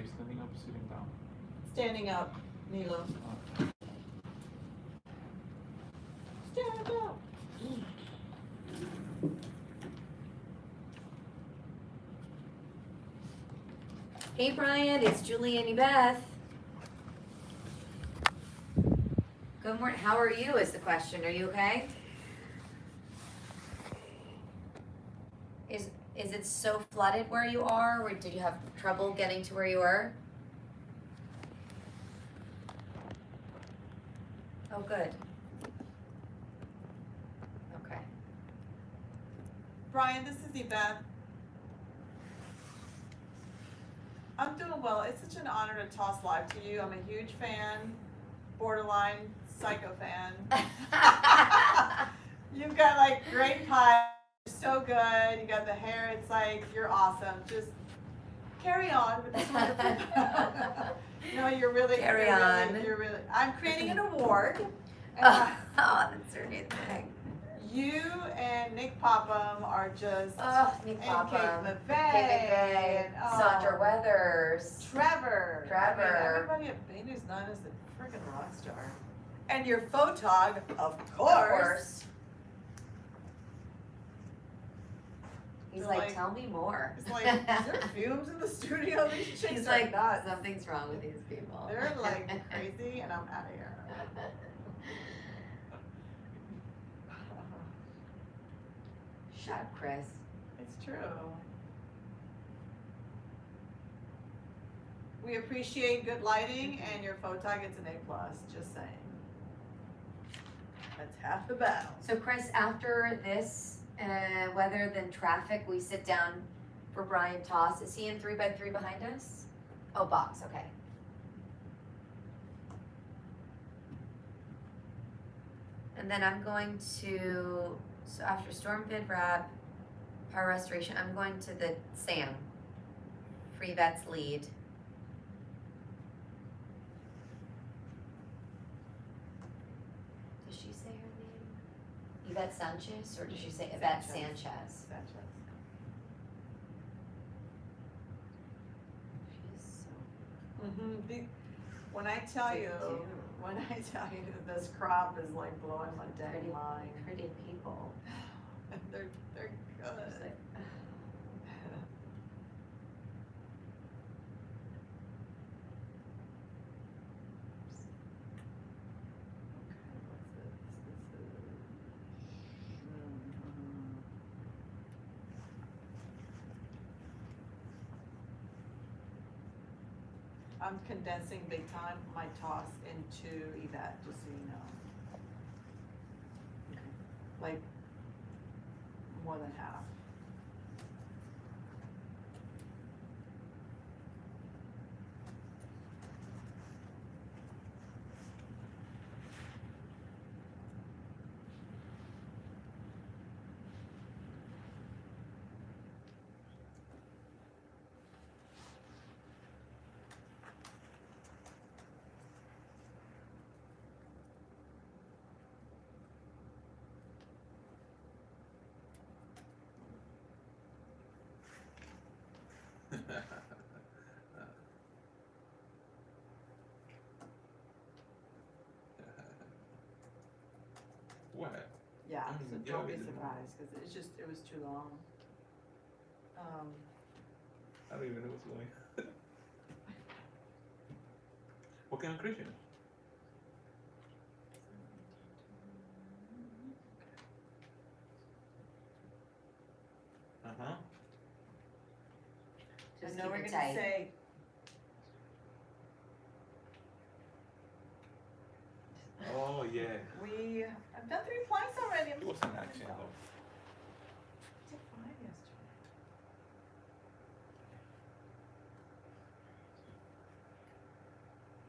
you standing up or sitting down? Standing up, Milo. Stand up. Hey Brian, it's Julie and Beth. Good morning. How are you is the question. Are you okay? Is it so flooded where you are, or did you have trouble getting to where you were? Oh, good. Okay. Brian, this is Yvette. I'm doing well. It's such an honor to toss live to you. I'm a huge fan, borderline psycho fan. You've got like great pie, so good. You got the hair. It's like you're awesome. Just carry on with this wonderful. No, you're really Carry you're on. Really, you're really. I'm creating an award. Oh, that's her new thing. You and Nick Popham are just. Oh, Nick and Popham, Kate Kate McVeigh, McVeigh, Sandra Weathers, Trevor. Trevor. I mean, everybody at Bay News 9 is a freaking rock star. And your photog, of course. He's They're like, like- tell me more. It's like, is there fumes in the studio? These chicks He's are like, nuts. something's wrong with these people. They're like crazy, and I'm out of here. Shut up, Chris. It's true. We appreciate good lighting, and your photog gets an A+. Just saying. That's half the battle. So Chris, after this, weather than traffic, we sit down for Brian Toss. Is he in 3x3 behind us? Oh, box, okay. And then I'm going to, so after storm vid wrap, power restoration, I'm going to the SAM, Free Vets lead. Does she say her name? Yvette Sanchez, or does she say Yvette Sanchez. Sanchez? Sanchez. She is so Mm-hmm. When I tell you, this crop is like blowing my dang mind. pretty people. They're Just good. like, I'm condensing big time my toss into Yvette, just so you know. Like, more than half. What? Yeah, I so mean, yeah, don't we be did. surprised, cause it's just, it was too long. I don't even know what's going. What kind of Christian? Uh-huh. just I know keep we're it gonna tight. say, Oh yeah. I've done 3 planks already. It was an action though. I did 5 yesterday.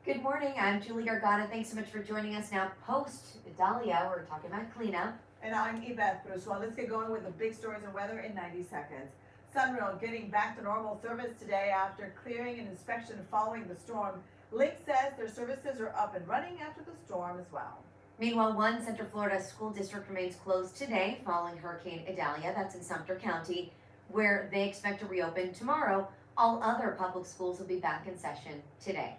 Good morning, I'm Julie Gargano. Thanks so much for joining us now. Post Dahlia, we're talking about cleanup. And I'm Yvette Bruce. Well, let's get going with the big stories and weather in 90 seconds. Sunrail getting back to normal service today after clearing and inspection following the storm. Link says their services are up and running after the storm as well. Meanwhile, one Central Florida school district remains closed today following Hurricane Idalia. That's in Sumter County, where they expect to reopen tomorrow. All other public schools will be back in session today.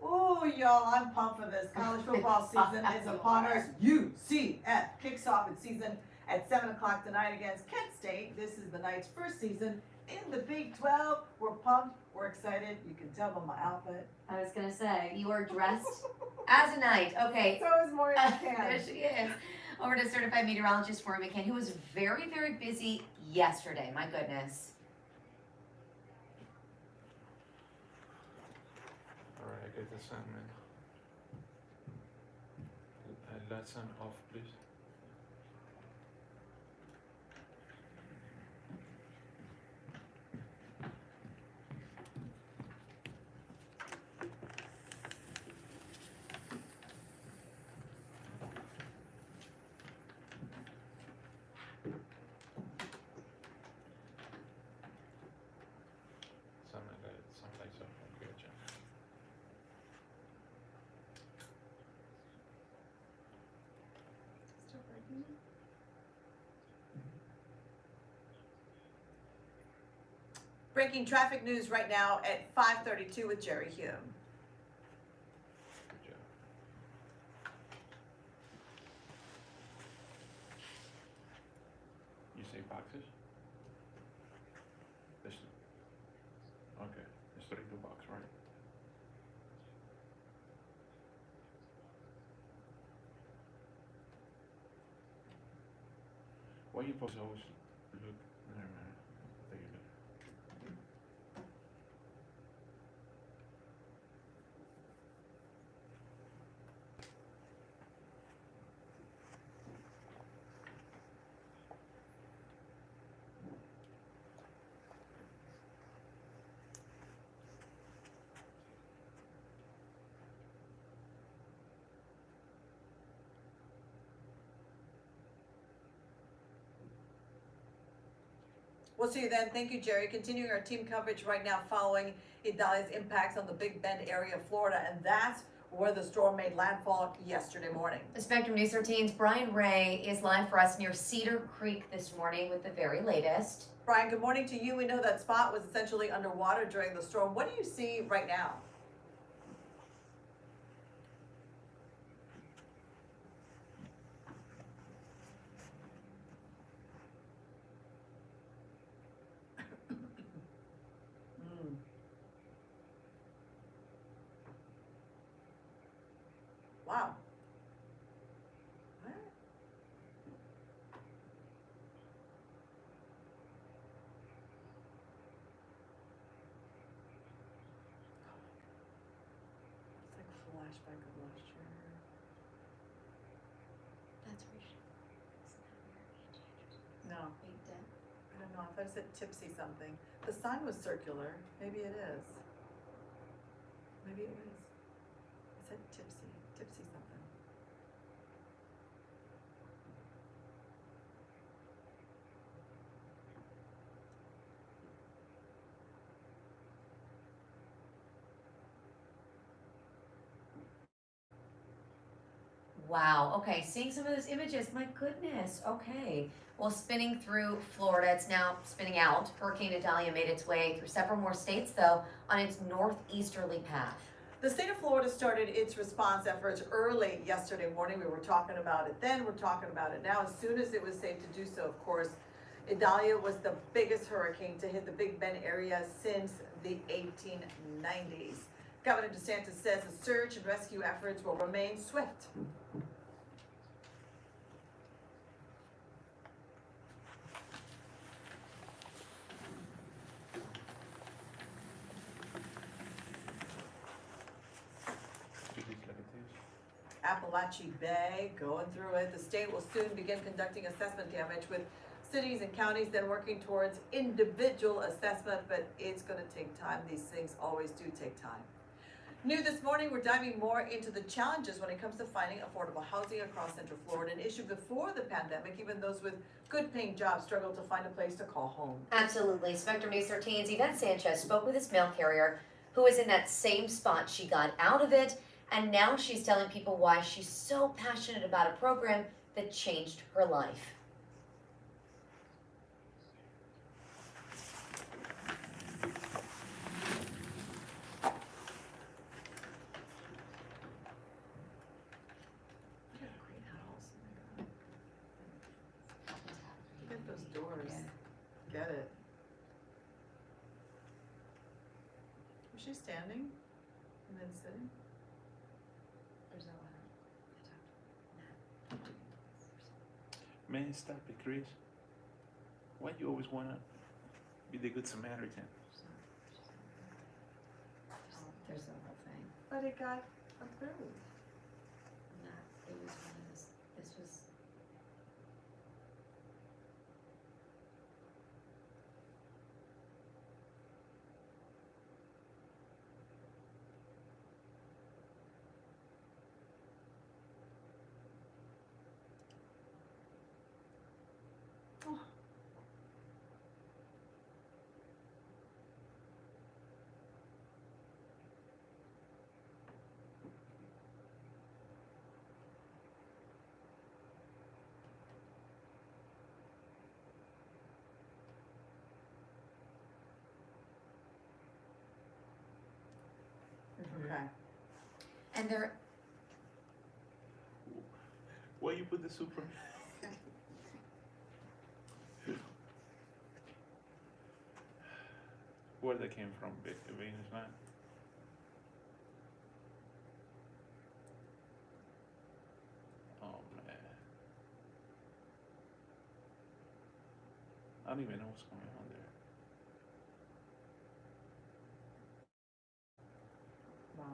Oh, y'all, I'm pumped for this. College football season is upon us. UCF kicks off its season at 7 o'clock tonight against Kent State. This is the Knights' first season in the Big 12. We're pumped. We're excited. You can tell by my outfit. I was gonna say, you are dressed as a knight. Okay. So is Maureen There McCann. she is. Over to certified meteorologist Maureen McCann, who was very, very busy yesterday. My goodness. Alright, I get the sun, man. Let sun off, please. Some lights off. Okay, gotcha. Breaking traffic news right now at 5:32 with Jerry Hume. Good job. You say boxes? There's, okay, there's 32 boxes, right? Why you supposed to always look? Never mind. There you go. We'll see you then. Thank you, Jerry. Continuing our team coverage right now following Idalia's impacts on the Big Bend area of Florida, and that's where the storm made landfall yesterday morning. The Spectrum News 13's Brian Ray is live for us near Cedar Creek this morning with the very latest. Brian, good morning to you. We know that spot was essentially underwater during the storm. What do you see right now? Wow. What? It's like a flashback of last year. That's where she No, Big Dip. I don't know. I thought it said tipsy something. The sign was circular. Maybe it is. Maybe it was. It said tipsy. Tipsy something. Wow. Okay. Seeing some of those images. My goodness. Okay. Well, spinning through Florida, it's now spinning out. Hurricane Idalia made its way through several more states, though, on its northeasterly path. The state of Florida started its response efforts early yesterday morning. We were talking about it then, we're talking about it now. As soon as it was safe to do so, of course, Idalia was the biggest hurricane to hit the Big Bend area since the 1890s. Governor DeSantis says the search and rescue efforts will remain swift. Appalachia Bay, going through it. The state will soon begin conducting assessment damage with cities and counties then working towards individual assessment, but it's going to take time. These things always do take time. New this morning, we're diving more into the challenges when it comes to finding affordable housing across Central Florida, an issue before the pandemic. Even those with good paying jobs struggled to find a place to call home. Absolutely. Spectrum News 13's Yvette Sanchez spoke with this mail carrier who was in that same spot. She got out of it, and now she's telling people why she's so passionate about a program that changed her life. Was she standing and then sitting? There's no May I stop it, Chris? Why you always wanna be the good Samaritan? There's the whole thing. But it got approved. That, it was one of this was. Okay. And there, Why you put the super? Where that came from, Venus man? Oh man. I don't even know what's going on there. Wow.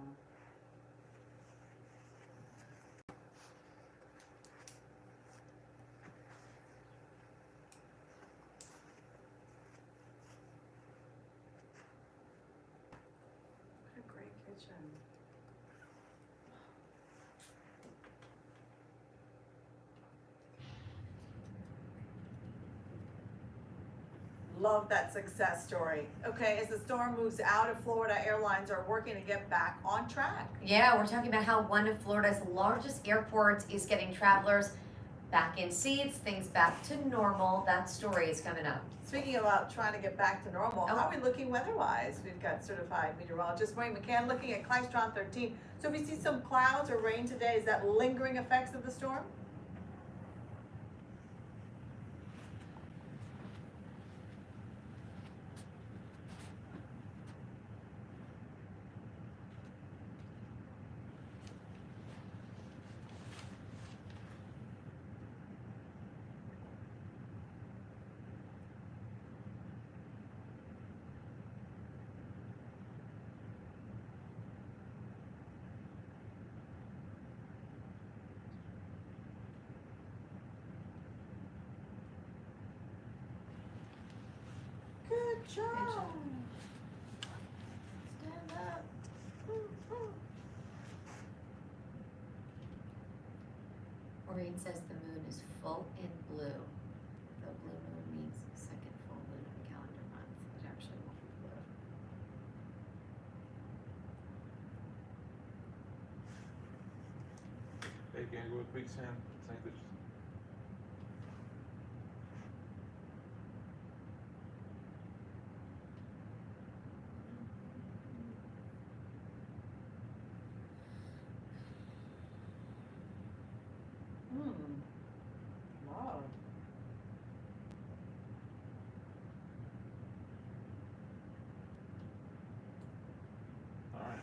What a great kitchen. Love that success story. Okay, as the storm moves out of Florida, airlines are working to get back on track. yeah, we're talking about how one of Florida's largest airports is getting travelers back in seats, things back to normal. That story is coming up. Speaking about trying to get back to normal, how are we looking weather-wise? We've got certified meteorologist Wayne McCann looking at Klystron 13. So if we see some clouds or rain today, is that lingering effects of the storm? Good job. Stand up. Maureen says the moon is full in blue. The blue moon means second full moon of the calendar month. It actually won't be blue. Hey, can I go a quick sandwich? Wow. All right.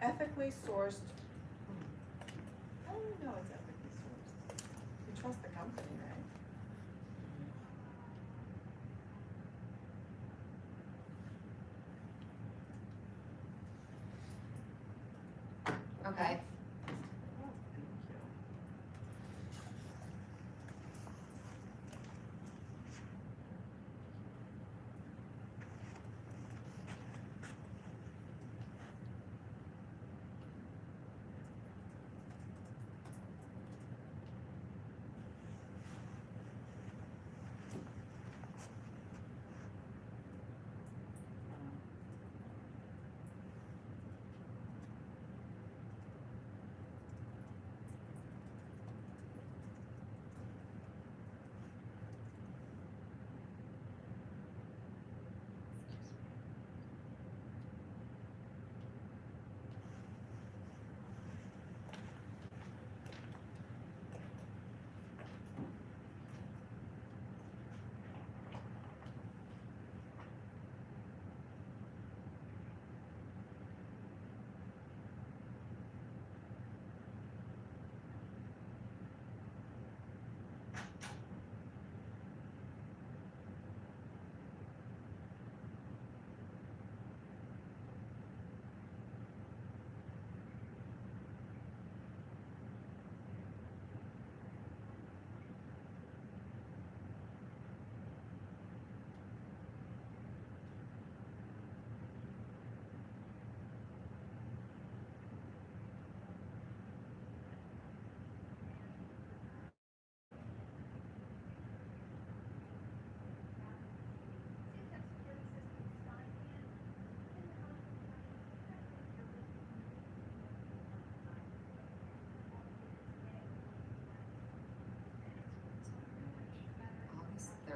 Ethically sourced. How do we know it's ethically sourced? We trust the company, right? Okay. Oh, thank you.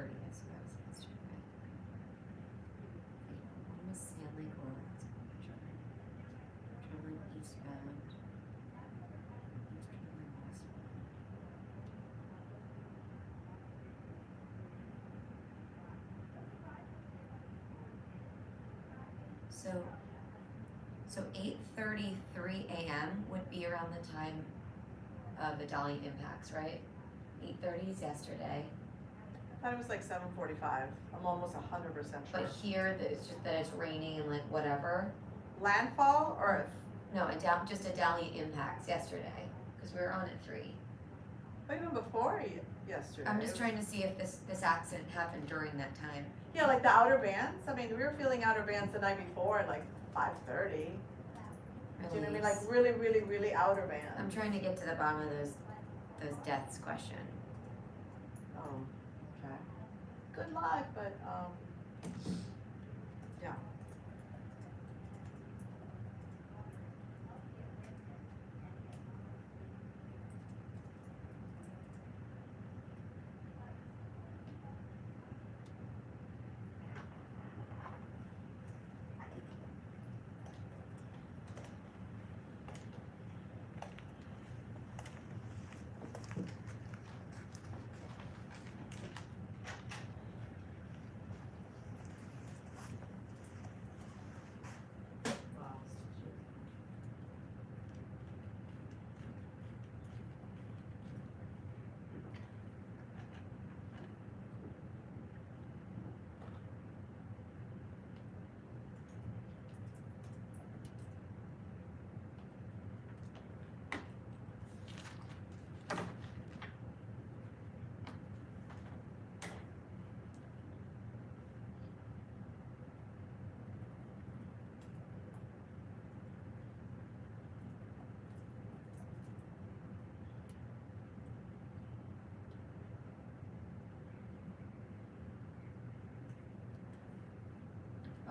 8:30, I suppose, yesterday. What was Sand Lake Road? Traveling eastbound. Traveling westbound. So 8:33 a.m. would be around the time of the Dali impacts, right? 8:30 is yesterday, I thought it was like 7:45. I'm almost 100% sure. but here it's just that it's raining and like whatever. Landfall or No, just a Dali impacts yesterday, because we were on at 3. even before yesterday? I'm just trying to see if this accident happened during that time. Yeah, like the outer bands. I mean, we were feeling outer bands the night before at like 5:30. Do you know what I mean? Like really, really, really outer bands. I'm trying to get to the bottom of those deaths question. Oh, okay. Good luck, but yeah.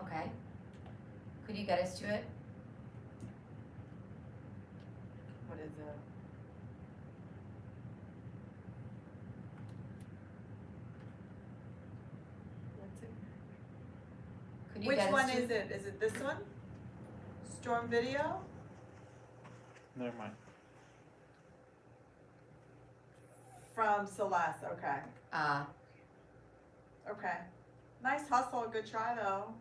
Okay. Could you get us to it? What is it? Let's see. Could you Which get us one to is it? Is it this one? Storm video? Never mind. From Celeste, okay. Ah, Okay. Nice hustle, good try though.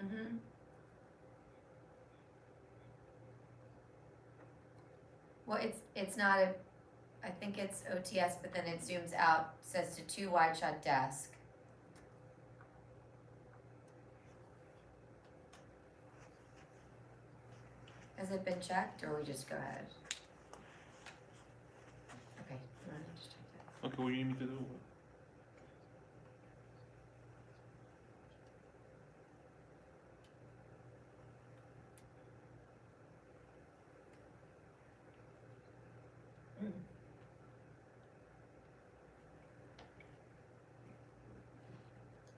mm-hmm. Well, it's not a, I think it's OTS, but then it zooms out, says to 2 wide shot desk. Has it been checked, or we just go ahead? Okay, you wanna just check that? Okay, what do you need me to do?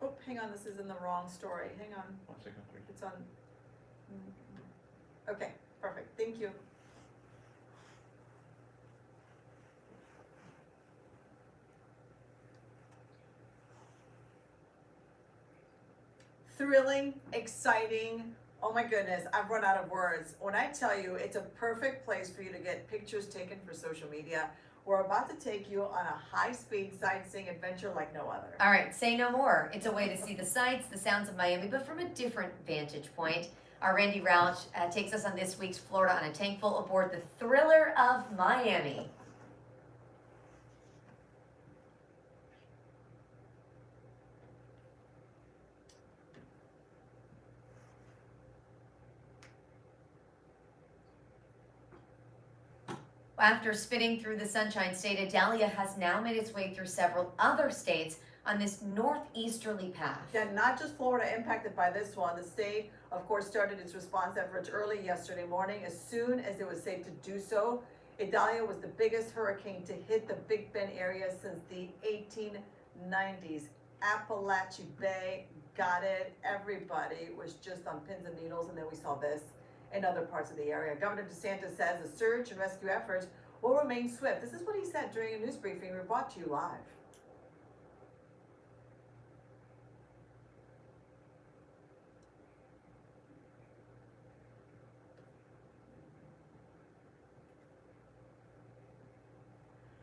Oh, hang on, this is in the wrong story. Hang on, 1 second, please. it's on. Okay, perfect, thank you. Thrilling, exciting. Oh my goodness, I've run out of words. When I tell you, it's a perfect place for you to get pictures taken for social media. We're about to take you on a high-speed sightseeing adventure like no other. All right, say no more. It's a way to see the sights, the sounds of Miami, but from a different vantage point. Our Randy Rauch takes us on this week's Florida on a Tank Full aboard the Thriller of Miami. After spitting through the Sunshine State, Idalia has now made its way through several other states on this northeasterly path. Yeah, not just Florida impacted by this one. The state, of course, started its response efforts early yesterday morning. As soon as it was safe to do so, Idalia was the biggest hurricane to hit the Big Bend area since the 1890s. Appalachia Bay got it. Everybody was just on pins and needles, and then we saw this in other parts of the area. Governor DeSantis says the search and rescue efforts will remain swift. This is what he said during a news briefing we brought to you live.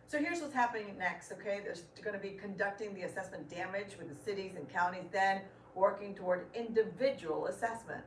So here's what's happening next, okay? There's gonna be conducting the assessment damage with the cities and counties, then working toward individual assessment.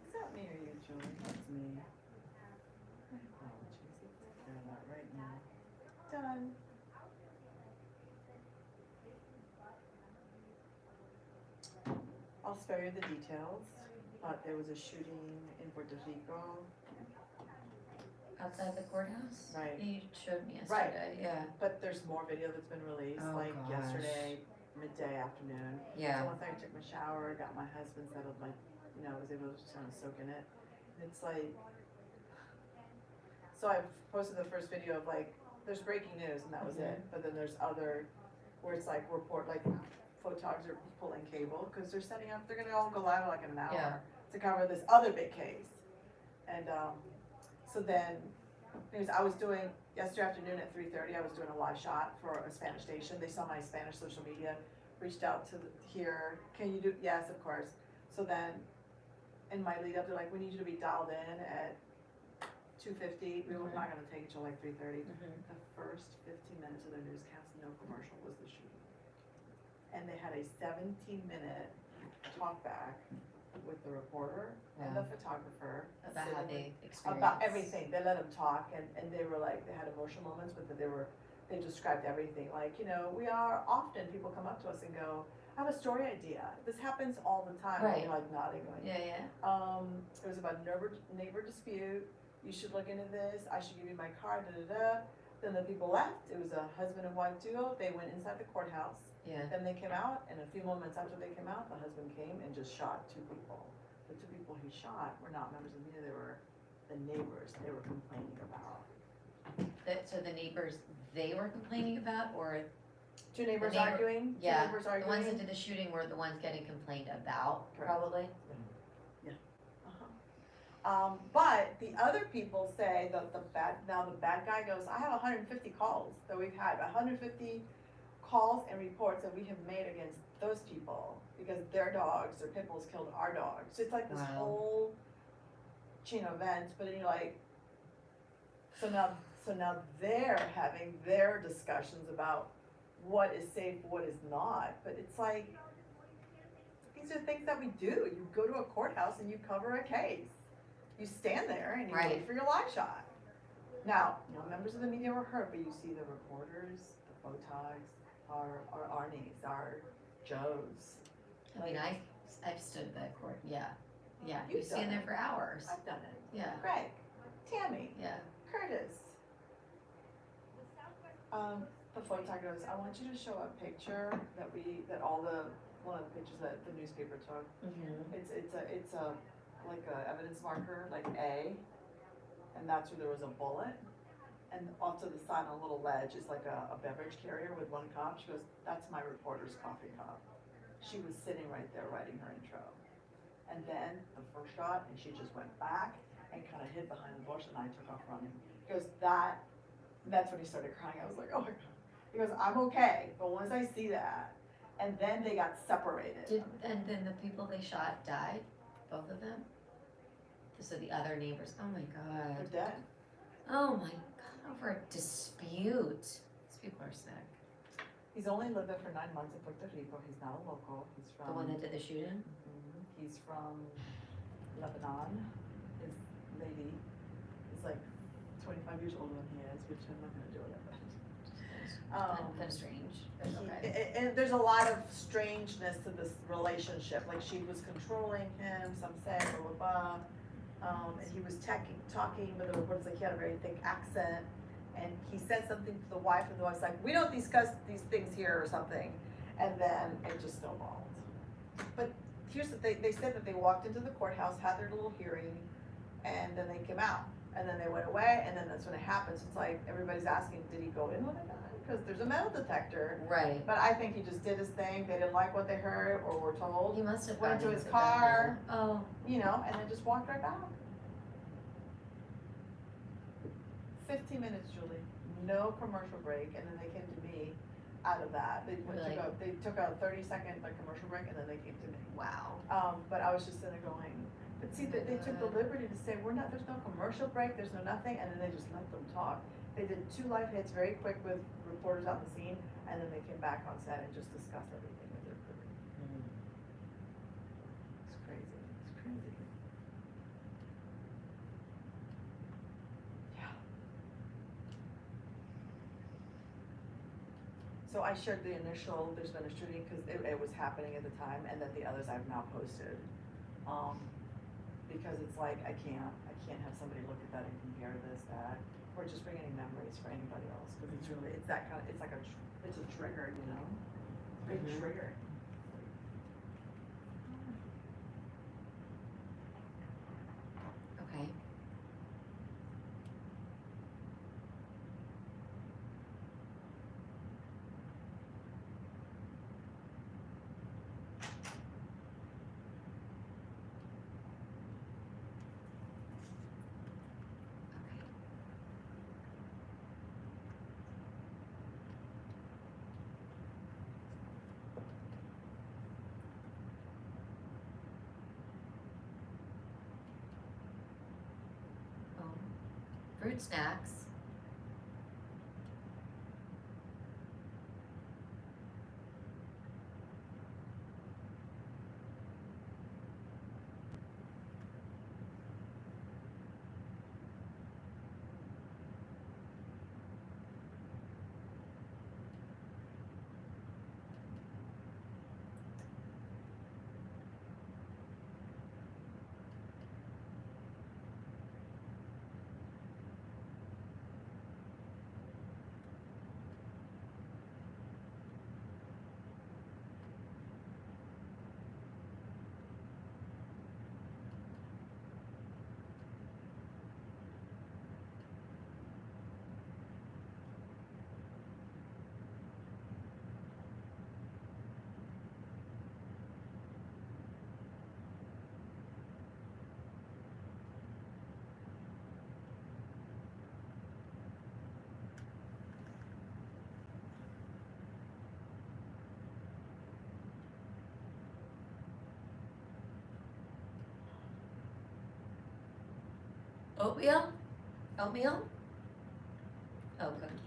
Is that me or you, Julie? That's me. My apologies. Let's take care of that right now. Done. I'll spare you the details, but there was a shooting in Puerto Rico. Outside the courthouse? Right. You showed me Right. yesterday, yeah. But there's more video that's been released, Oh, like gosh. yesterday, midday, afternoon. So Yeah. once I took my shower, got my husband settled, like, you know, was able to just kind of soak in it. It's like, so I've posted the first video of like, there's breaking news and that was it. But then there's other, where it's like report, like photogs are pulling cable, cause they're setting up, they're gonna all go live like in an Yeah. hour to cover this other big case. And, so then, anyways, I was doing, yesterday afternoon at 3:30, I was doing a live shot for a Spanish station. They saw my Spanish social media, reached out to here, can you do, yes, of course. So then, in my lead up, they're like, we need you to be dialed in at 2:50. We were not gonna take it till like 3:30. Mhm. The first 15 minutes of their newscast, no commercial, was the shooting. And they had a 17-minute talk back with the reporter and the Wow. photographer. About how they experience. About everything. They let them talk and they were like, they had emotional moments, but they described everything. Like, you know, people come up to us and go, I have a story idea. This happens all the time. And Right. you're like nodding, like, Yeah, yeah. it was about neighbor dispute. You should look into this. I should give you my card, da da da. Then the people left. It was a husband and wife duo. They went inside the courthouse. Yeah. Then they came out, and a few moments after they came out, the husband came and just shot 2 people. The 2 people he shot were not members of the media, they were the neighbors they were complaining about. So the neighbors they were complaining about, or 2 neighbors neighbor- arguing, 2 yeah, neighbors the arguing. ones that did the shooting were the ones getting complained about, Correct. probably? But the other people say that the bad guy goes, I have 150 calls that we've had, 150 calls and reports that we have made against those people because their dogs or pit bulls killed our dogs. It's like this Wow. whole chain of events, but then you're like, so now they're having their discussions about what is safe, what is not, but it's like, these are things that we do. You go to a courthouse and you cover a case. You stand there and you Right. wait for your live shot. Now, no members of the media were hurt, but you see the reporters, the photogs, our Arnie's, our Joes. I mean, I've stood at that court, yeah, you You've stand done there it. for hours, I've done it. yeah, Greg, Tammy, yeah. Curtis. The photographer goes, I want you to show a picture one of the pictures that the newspaper took. It's a like a evidence marker, like A, and that's where there was a bullet. And off to the side on a little ledge is like a beverage carrier with one cup. She goes, that's my reporter's coffee cup. She was sitting right there writing her intro. And then the first shot, and she just went back and kind of hid behind the bush, and I took off running. He goes, that's when he started crying. I was like, oh my God. He goes, I'm okay, but once I see that, and then they got separated. And then the people they shot died, both of them? So the other neighbors, oh my They're God, dead. oh my God, over a dispute, these people are sick. He's only lived there for 9 months in Puerto Rico. He's not a local. He's from. The one that did the shooting? He's from Lebanon. His lady is like 25 years older than he is, which I'm not gonna do it. Kind of strange, but okay. And there's a lot of strangeness to this relationship. Like she was controlling him, some say, blah, blah, blah. And he was talking, but the reporters like he had a very thick accent. And he said something to the wife, and the wife's like, we don't discuss these things here or something. And then it just snowballed. But here's the thing, they said that they walked into the courthouse, had their little hearing, and then they came out. And then they went away, and then that's when it happens. It's like everybody's asking, did he go in with a gun? Because there's a metal detector. Right, But I think he just did his thing. They didn't like what they heard or were told, he must have Went gone to his into car. that, oh, you know, and then just walked right back. 15 minutes, Julie. No commercial break, and then they came to me out of that. Really? They took a 30-second like commercial break, and then they came to me. wow. But I was just sitting there going, but see, they took the liberty to say, there's no commercial break, there's no nothing, and then they just let them talk. They did 2 live hits very quick with reporters on the scene, and then they came back on set and just discussed everything with their crew. It's crazy, it's crazy. Yeah. So I shared the initial, there's been a shooting, because it was happening at the time, and then the others I've now posted. Because it's like, I can't have somebody look at that and compare this, that, or just bring any memories for anybody else, because it's really, it's that kind of, it's like it's a trigger, you know? Big trigger. Okay. Fruit snacks. Oatmeal? Oatmeal? Oh, cookies.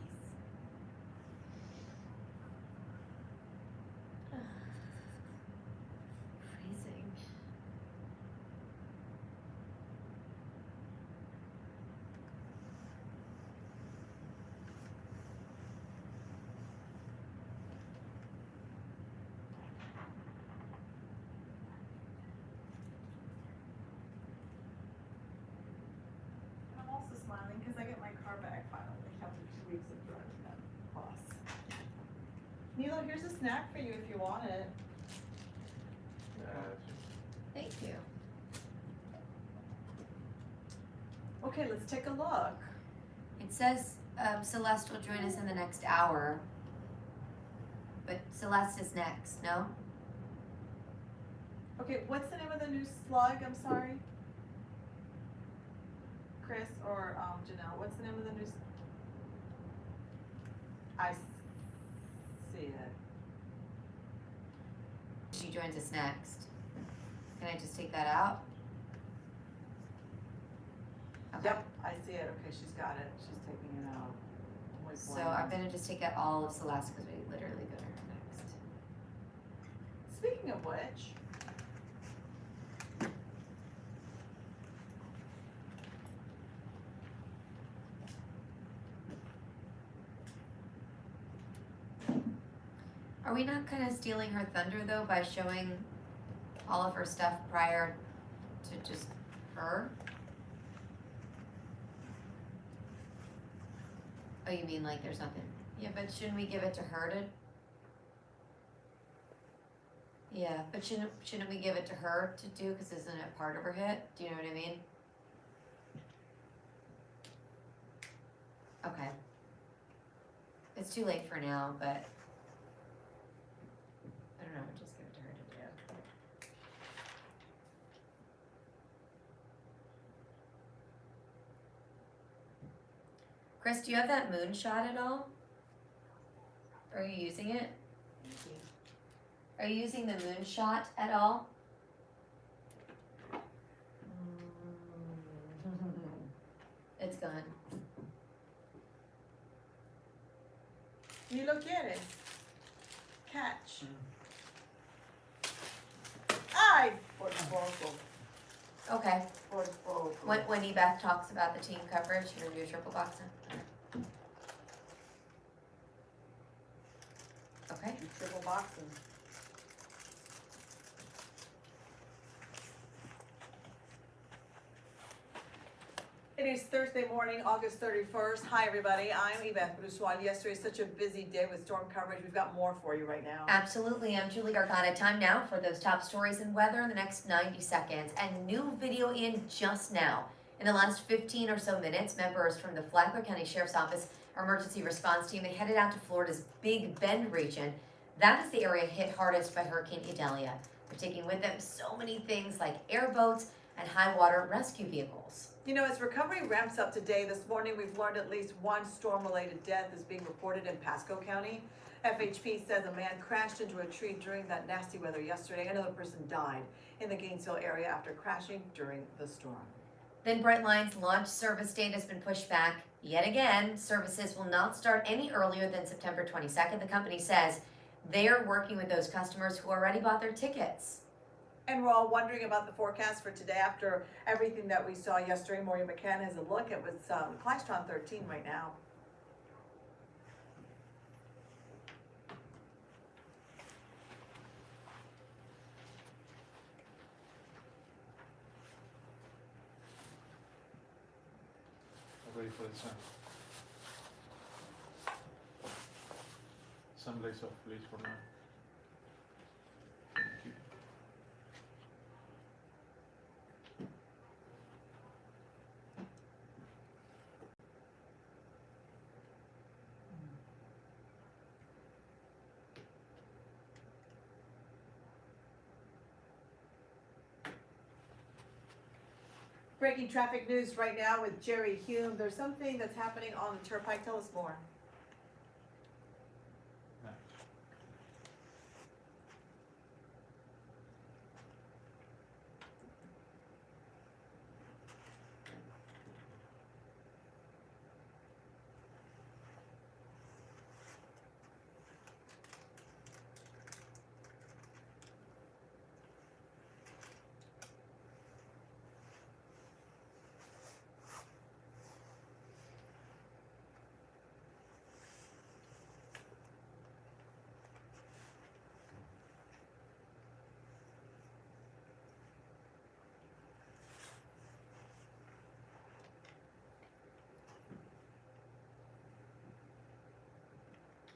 here's a snack for you if you want it. Thank you. Okay, let's take a look. It says Celeste will join us in the next hour. But Celeste is next, no? Okay, what's the name of the new slug? I'm sorry. Chris or Janelle, what's the name of the new? I see it. She joins us next. Can I just take that out? Okay. Yep, I see it. Okay, she's got it. She's taking it out. Point So blank. I'm gonna just take out all of Celeste because we literally go to her next. Speaking of which. Are we not kind of stealing her thunder though by showing all of her stuff prior to just her? Oh, you mean like there's nothing? Yeah, but shouldn't we give it to her to? Yeah, but shouldn't we give it to her to do? Because isn't it part of her hit? Do you know what I mean? Okay. It's too late for now, but I don't know. Just give it to her to do. Chris, do you have that moonshot at all? Are you using it? Are you using the moonshot at all? It's gone. You look at it. Catch. I portfolio. Okay. Portfolio. When Ebeth talks about the team coverage, you're gonna do triple boxing? Okay. Triple boxing. It is Thursday morning, August 31st. Hi, everybody. I'm Yvette Brusois. Yesterday was such a busy day with storm coverage. We've got more for you right now. Absolutely. I'm Julie Gargano. Time now for those top stories in weather in the next 90 seconds. And new video in just now. In the last 15 or so minutes, members from the Flagler County Sheriff's Office emergency response team, they headed out to Florida's Big Bend region. That is the area hit hardest by Hurricane Idalia. They're taking with them so many things like airboats and high water rescue vehicles. You know, as recovery ramps up today, this morning we've learned at least one storm-related death is being reported in Pasco County. FHP says a man crashed into a tree during that nasty weather yesterday. Another person died in the Gainesville area after crashing during the storm. Then Brightline's launch service date has been pushed back yet again. Services will not start any earlier than September 22nd. The company says they're working with those customers who already bought their tickets. And we're all wondering about the forecast for today after everything that we saw yesterday. Maureen McCann has a look at what's Clashtron 13 right now. I'm ready for the sun. Some lights off, please, for now. Thank you. Breaking traffic news right now with Jerry Hume. There's something that's happening on the Turnpike. Tell us more.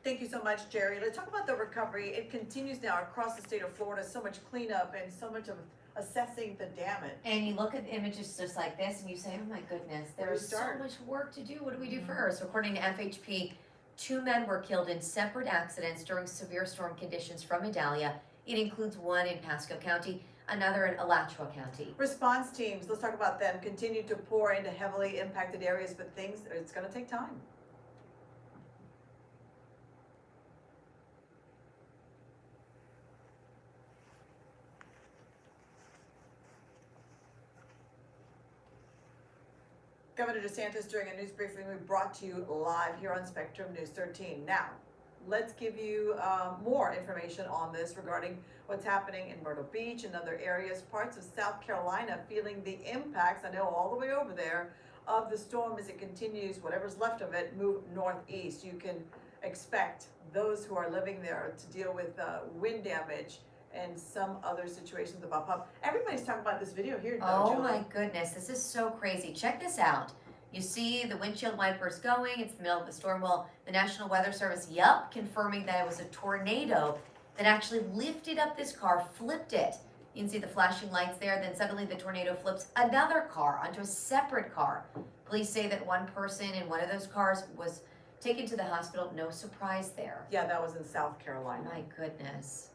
Thank you so much, Jerry. Let's talk about the recovery. It continues now across the state of Florida, so much cleanup and so much of assessing the damage. And you look at images just like this and you say, oh my goodness, Where do you there's so start? much work to do. What do we do first? According to FHP, 2 men were killed in separate accidents during severe storm conditions from Idalia. It includes one in Pasco County, another in Alachua County. Response teams, let's talk about them, continue to pour into heavily impacted areas, but it's gonna take time. Governor DeSantis during a news briefing we brought to you live here on Spectrum News 13. Now, let's give you more information on this regarding what's happening in Myrtle Beach and other areas, parts of South Carolina feeling the impacts, I know all the way over there, of the storm as it continues, whatever's left of it, move northeast. You can expect those who are living there to deal with wind damage and some other situations that pop up. Everybody's talking about this video here, though, Oh Julie. my goodness, this is so crazy. Check this out. You see the windshield wipers going, it's the middle of the storm. Well, the National Weather Service, confirming that it was a tornado that actually lifted up this car, flipped it. You can see the flashing lights there, then suddenly the tornado flips another car onto a separate car. Police say that one person in one of those cars was taken to the hospital, no surprise there. Yeah, that was in South Oh Carolina. my goodness.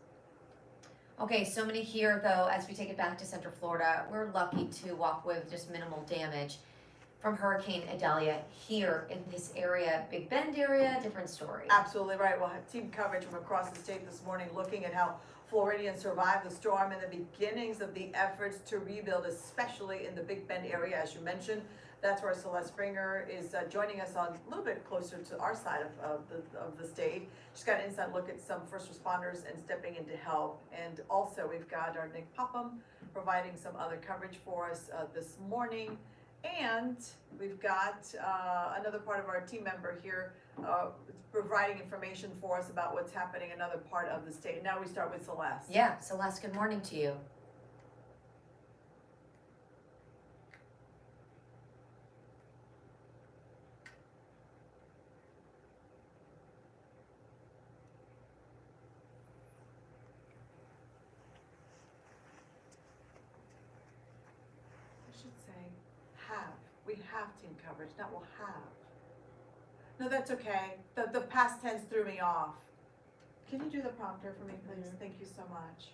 Okay, so many here though, as we take it back to Central Florida, we're lucky to walk with just minimal damage from Hurricane Idalia here in this area. Big Bend area, different story. Absolutely right. We'll have team coverage from across the state this morning looking at how Floridians survived the storm and the beginnings of the efforts to rebuild, especially in the Big Bend area, as you mentioned. That's where Celeste Springer is joining us on a little bit closer to our side of the state. She's got an inside look at some first responders and stepping in to help. And also we've got our Nick Popham providing some other coverage for us this morning. And we've got another part of our team member here providing information for us about what's happening in another part of the state. Now we start with Celeste. Yeah, Celeste, good morning to you. I should say have. We have team coverage, not will have. No, that's okay. The past tense threw me off. Can you do the prompter for me, please? Thank you so much.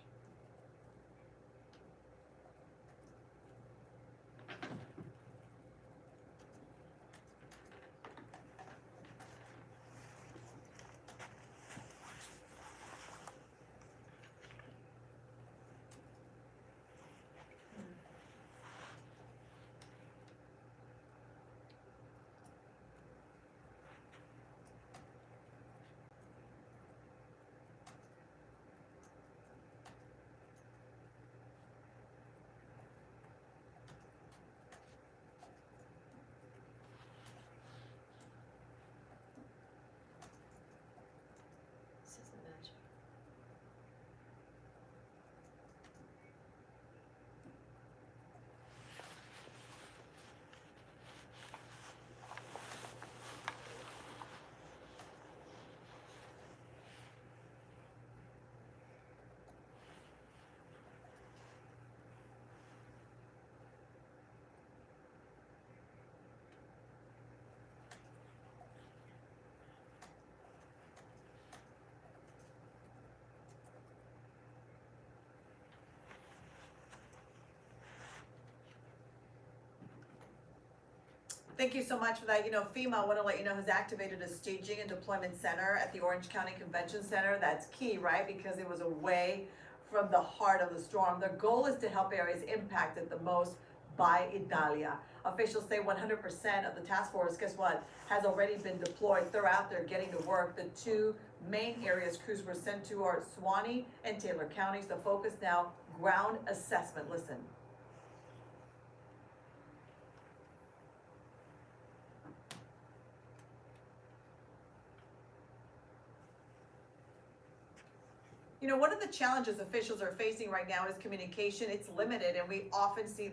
This isn't magic. Thank you so much for that. You know, FEMA, I want to let you know, has activated a staging and deployment center at the Orange County Convention Center. That's key, right? Because it was away from the heart of the storm. Their goal is to help areas impacted the most by Idalia. Officials say 100% of the task force, guess what, has already been deployed. They're out there getting to work. The two main areas crews were sent to are Suwannee and Taylor counties. The focus now, ground assessment. Listen. You know, one of the challenges officials are facing right now is communication. It's limited, and we often see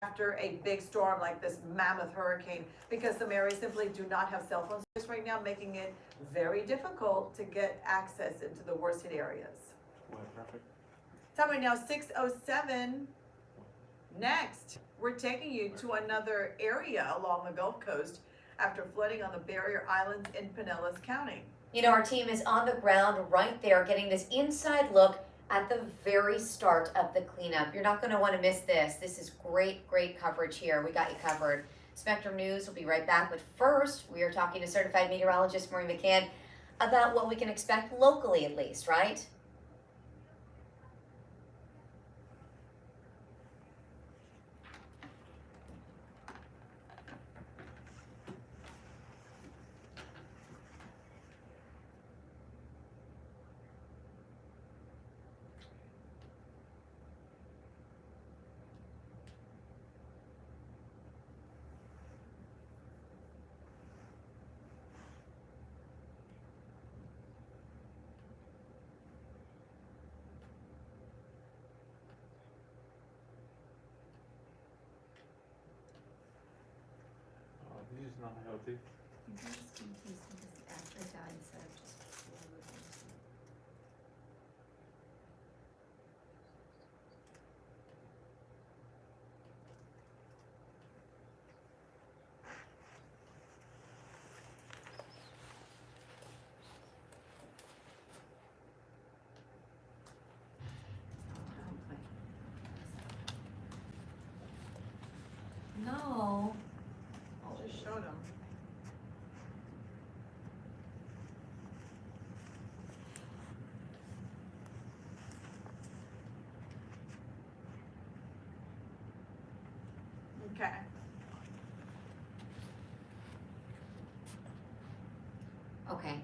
after a big storm like this mammoth hurricane, because some areas simply do not have cell phone service right now, making it very difficult to get access into the worst hit areas. What traffic? Time right now, 6:07. Next, we're taking you to another area along the Gulf Coast after flooding on the barrier islands in Pinellas County. You know, our team is on the ground right there getting this inside look at the very start of the cleanup. You're not going to want to miss this. This is great, great coverage here. We got you covered. Spectrum News will be right back, but first we are talking to certified meteorologist Marie McCann about what we can expect locally at least, right? Oh, this is not healthy. No. Just showed them. Okay. Okay.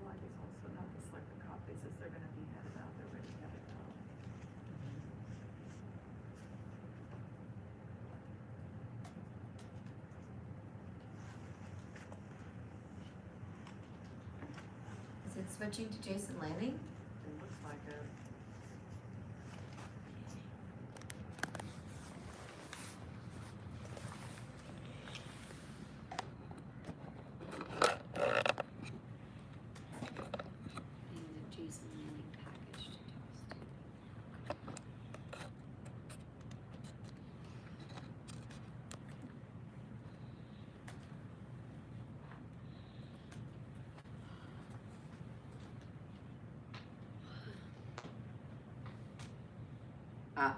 Slide is also not the selected copies as they're gonna be handed out, they're ready to have it out. Is it switching to Jason Landing? It looks like it. Jason Landing packaged toast. Ah.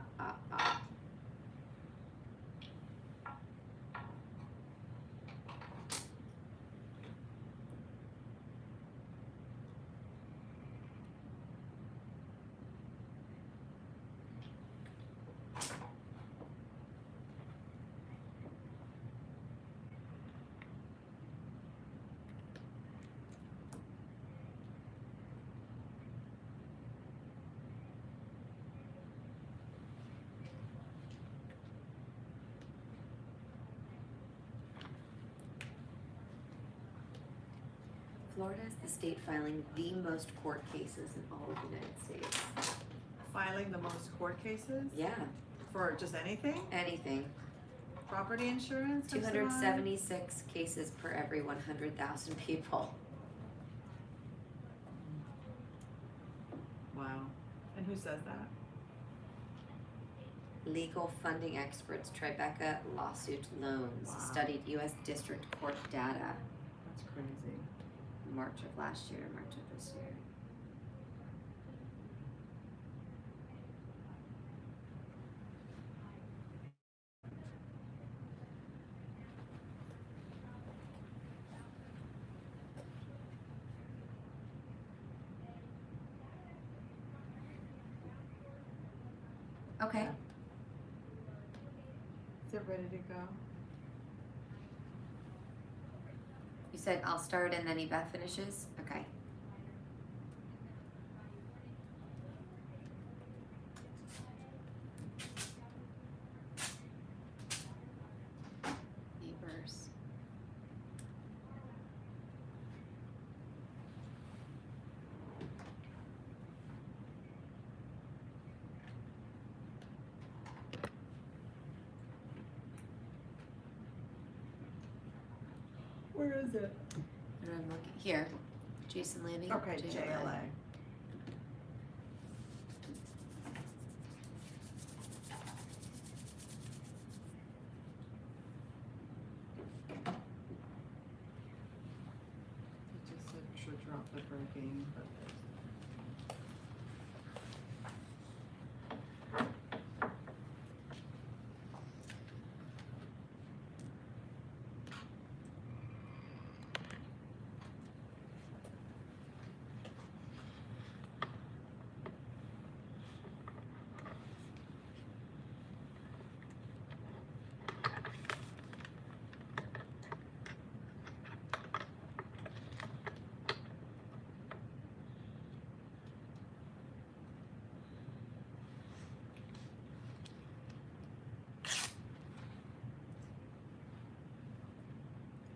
Florida is the state filing the most court cases in all of the United States. Filing the most court cases Yeah, for just anything? anything. Property insurance? Two or hundred something? 76 cases per every 100,000 people. Wow. And who says that? Legal funding experts, Tribeca Lawsuit Loans, Wow. studied U.S. District Court data, That's crazy. March of last year, March of this year. Okay. Is it ready to go? You said I'll start and then Yvette finishes? Okay. Neighbors. Where is it? And I'm looking here. Jason Landing. Okay, JLA. It just said should drop the breaking, but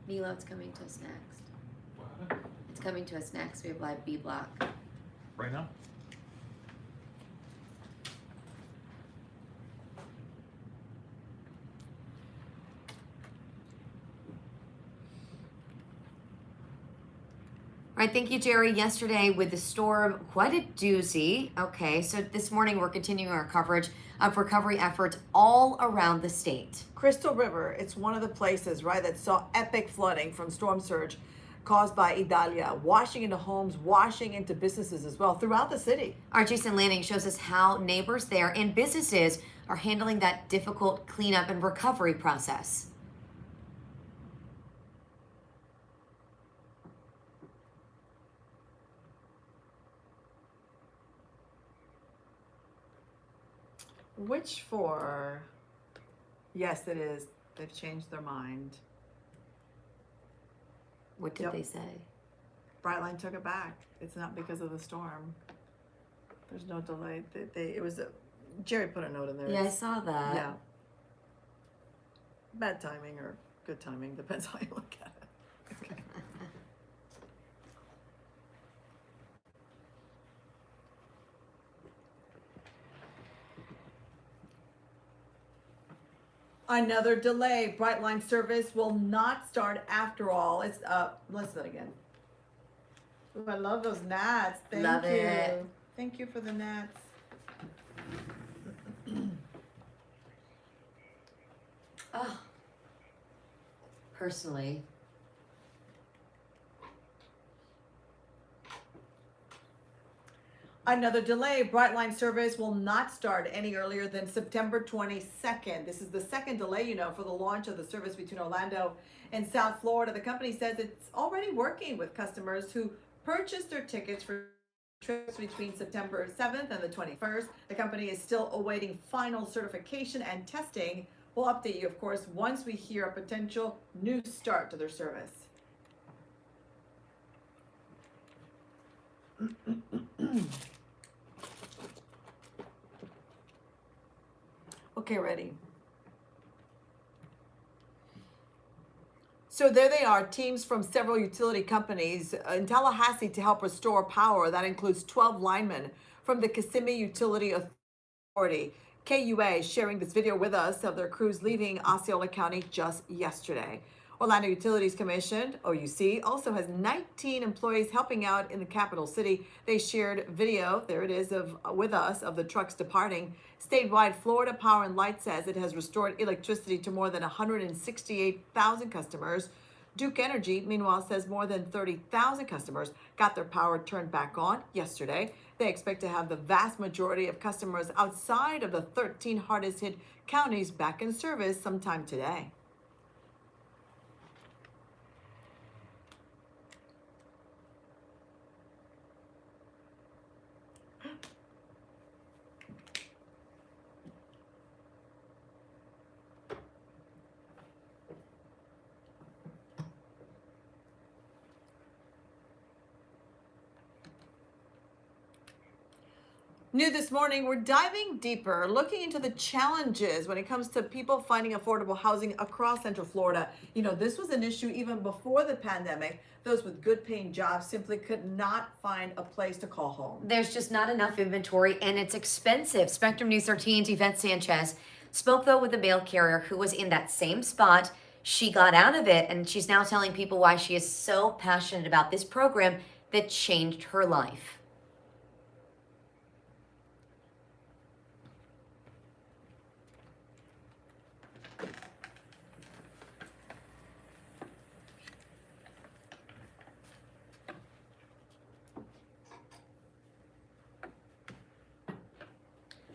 Milo, it's coming to us next. What? It's coming to us next. We have live B block. Right now? All right, thank you, Jerry. Yesterday with the storm, quite a doozy. Okay, so this morning we're continuing our coverage of recovery efforts all around the state. Crystal River, it's one of the places, right, that saw epic flooding from storm surge caused by Idalia, washing into homes, washing into businesses as well throughout the city. Our Jason Landing shows us how neighbors there and businesses are handling that difficult cleanup and recovery process. Which for? Yes, it is. They've changed their mind. What did Yep. they say? Brightline took it back. It's not because of the storm. There's no delay. It was Jerry put a note in there. Yeah, I saw that. Yeah. Bad timing or good timing, depends how you look at it. Okay. Another delay. Brightline service will not start after all. It's let's do that again. Ooh, I love those gnats. Thank Love you. it. Thank you for the gnats. Oh, personally, Another delay. Brightline service will not start any earlier than September 22nd. This is the second delay, for the launch of the service between Orlando and South Florida. The company says it's already working with customers who purchased their tickets for trips between September 7th and the 21st. The company is still awaiting final certification and testing. We'll update you, of course, once we hear a potential new start to their service. Okay, ready. So there they are, teams from several utility companies in Tallahassee to help restore power. That includes 12 linemen from the Kissimmee Utility Authority. KUA sharing this video with us of their crews leaving Osceola County just yesterday. Orlando Utilities Commission, OUC, also has 19 employees helping out in the capital city. They shared video, there it is, with us of the trucks departing. Statewide, Florida Power and Light says it has restored electricity to more than 168,000 customers. Duke Energy, meanwhile, says more than 30,000 customers got their power turned back on yesterday. They expect to have the vast majority of customers outside of the 13 hardest hit counties back in service sometime today. New this morning, we're diving deeper, looking into the challenges when it comes to people finding affordable housing across Central Florida. You know, this was an issue even before the pandemic. Those with good paying jobs simply could not find a place to call home. There's just not enough inventory and it's expensive. Spectrum News 13's Yvette Sanchez spoke though with a mail carrier who was in that same spot. She got out of it and she's now telling people why she is so passionate about this program that changed her life.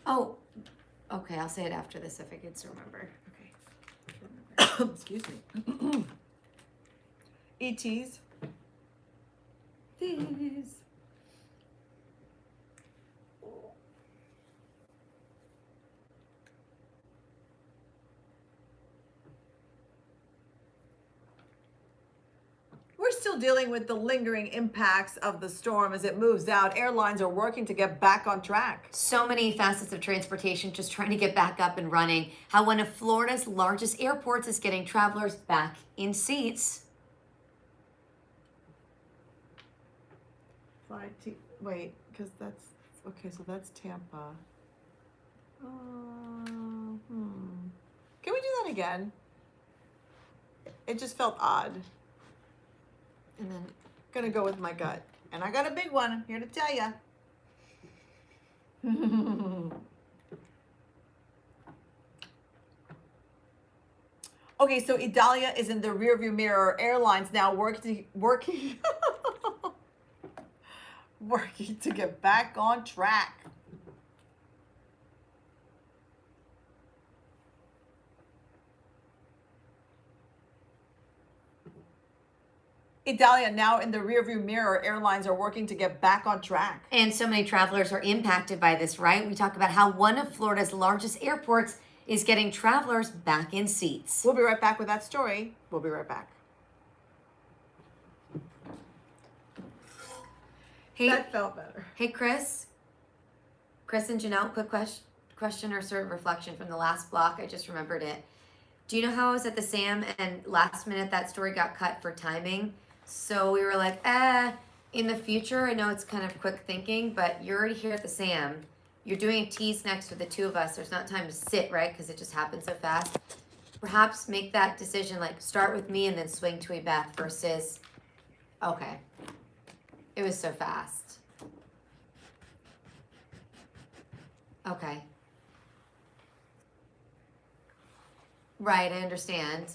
Oh, okay, I'll say it after this if I can still remember. Okay. Excuse me. ETs. These. We're still dealing with the lingering impacts of the storm as it moves out. Airlines are working to get back on track. So many facets of transportation just trying to get back up and running. How one of Florida's largest airports is getting travelers back in seats. Wait, because that's okay. So that's Tampa. Can we do that again? It just felt odd. And then Gonna go with my gut, and I got a big one. I'm here to tell you. Okay, so Idalia is in the rearview mirror. Airlines now working working to get back on track. Idalia now in the rearview mirror. Airlines are working to get back on track. And so many travelers are impacted by this, right? We talk about how one of Florida's largest airports is getting travelers back in seats. We'll be right back with that story. We'll be right back. Hey, That felt better. hey, Chris and Janelle, quick question or sort of reflection from the last block. I just remembered it. Do you know how I was at the SAM and last minute that story got cut for timing? So we were like, in the future, I know it's kind of quick thinking, but you're already here at the SAM. You're doing a tease next with the two of us. There's not time to sit, right? Because it just happens so fast. Perhaps make that decision, like start with me and then swing to Beth versus, okay. It was so fast. Okay. Right, I understand.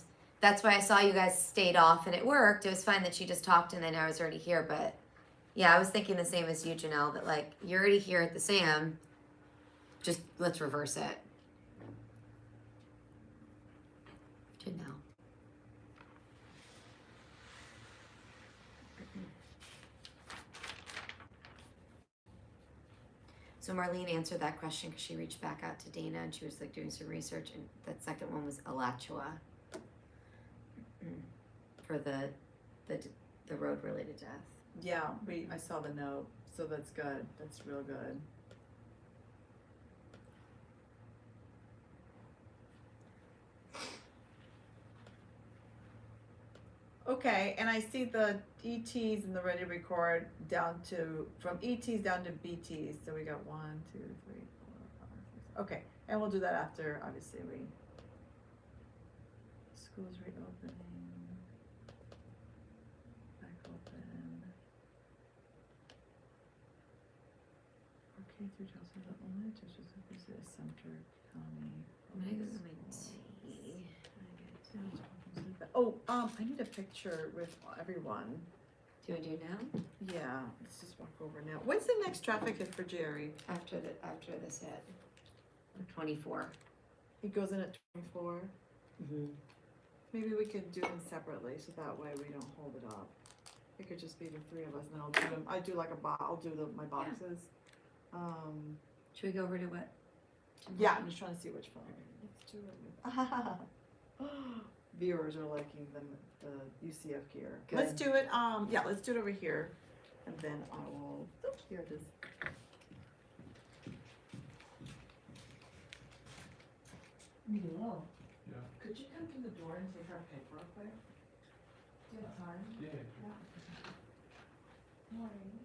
That's why I saw you guys stayed off and it worked. It was fine that she just talked and then I was already here, but yeah, I was thinking the same as you, Janelle, that like, you're already here at the SAM, just let's reverse it. Janelle. So Marlene answered that question because she reached back out to Dana and she was like doing some research, and that second one was Alachua for the road related death. Yeah, I saw the note, so that's good. That's real good. Okay, and I see the ETs and the ready to record down to, from ETs down to BTs. So we got 1, 2, 3, 4, 5, 6. Okay, and we'll do that after, obviously, schools reopening. Back open. Okay, through Chelsea, the only districts that visit is Sumter County. I'm gonna go get my tea. Oh, I need a picture with everyone. Do we do now? Yeah, let's just walk over now. When's the next traffic hit for Jerry? After this hit. 24. He goes in at 24. Mm-hmm. Maybe we could do them separately, so that way we don't hold it up. It could just be the three of us, and then I'll do them. I do like I'll do my boxes. Should we go over to what? Yeah, I'm just trying to see which phone. Let's do it. Viewers are liking the UCF gear. Good. Let's do it. Yeah, let's do it over here, and then I will. Oops, here it is. Milo, Yeah. could you come to the door and take our pick real quick? Do you have time? Yeah. Morning.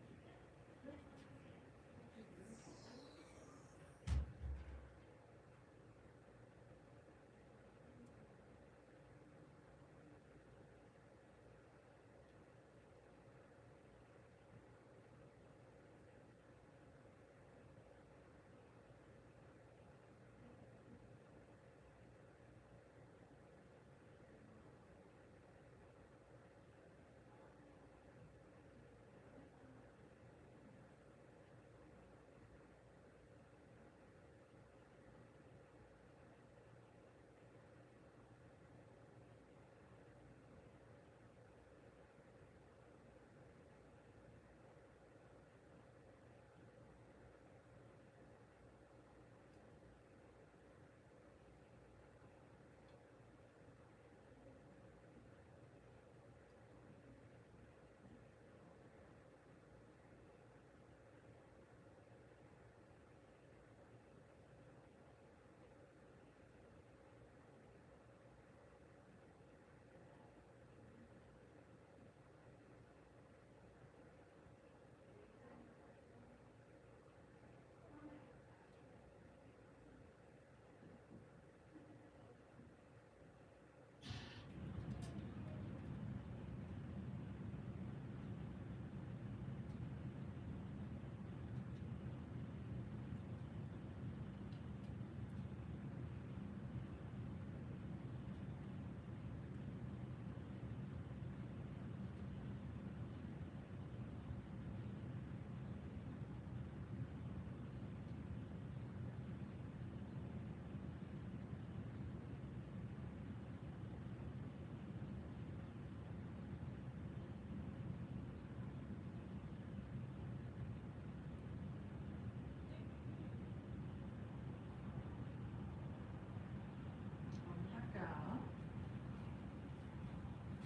Acá.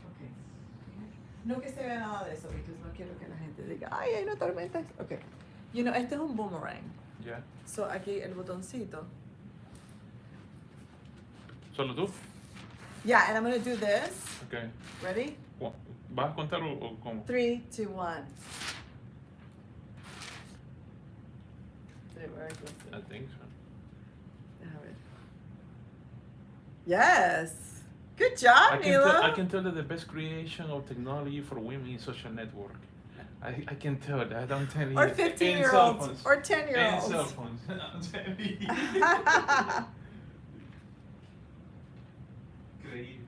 Ok. No que se vea nada de eso, porque no quiero que la gente diga, ay, hay una tormenta. Ok. Este es un boomerang. Yeah. So, aquí el botoncito. ¿Solo tú? Yeah, and I'm gonna do this. Okay. Ready? ¿Vas a contar o cómo? 3, 2, 1. Did it work? Let's see. I think so. Déjame ver. Yes! Good I job, can, tell, I Mila! can tell that the best creation of technology for women is social network. I can tell that. I'm telling you. Or And cell 15-year-olds, phones. or And cell 10-year-olds. phones. I'm telling you. Increíble.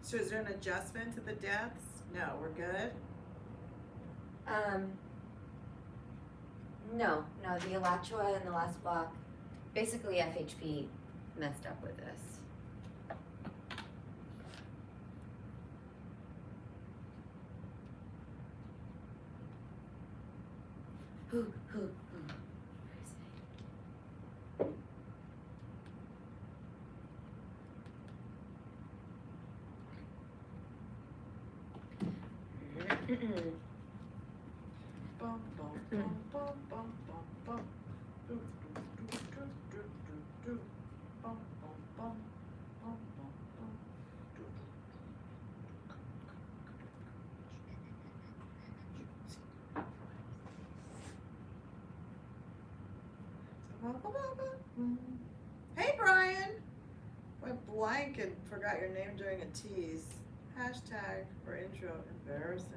So is there an adjustment to the depths? No, we're good? No, the Alachua and the last block, basically FHP messed up with this. Who? Where is it? Bum, bum, bum, bum, bum, bum, bum. Do, do, do, do, do, do, do. Bum, bum, bum, bum, bum, bum. Do, do. Hey, Brian. Went blank and forgot your name during a tease. Hashtag for intro embarrassing.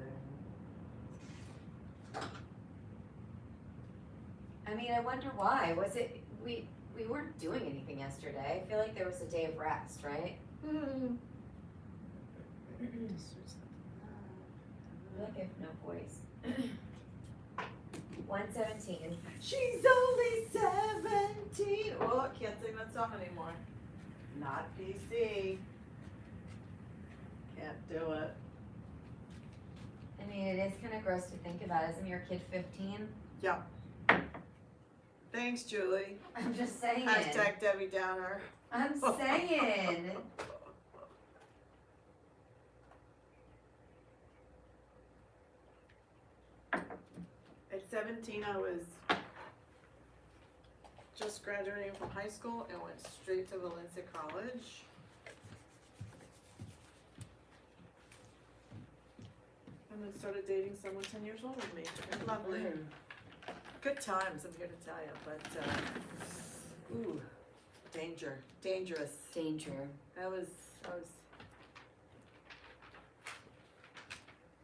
I mean, I wonder why. Was it, we weren't doing anything yesterday. I feel like there was a day of rest, right? I feel like I have no voice. 117. She's only 17. Oh, can't sing that song anymore. Not PC. Can't do it. I mean, it is kind of gross to think about. Isn't your kid 15? Thanks, Julie. I'm just saying. Hashtag Debbie Downer. I'm saying. At 17, I was just graduating from high school and went straight to Valencia College. And then started dating someone 10 years older than me. They're lovely. Good times, I'm here to tell you, but, ooh, dangerous. Danger.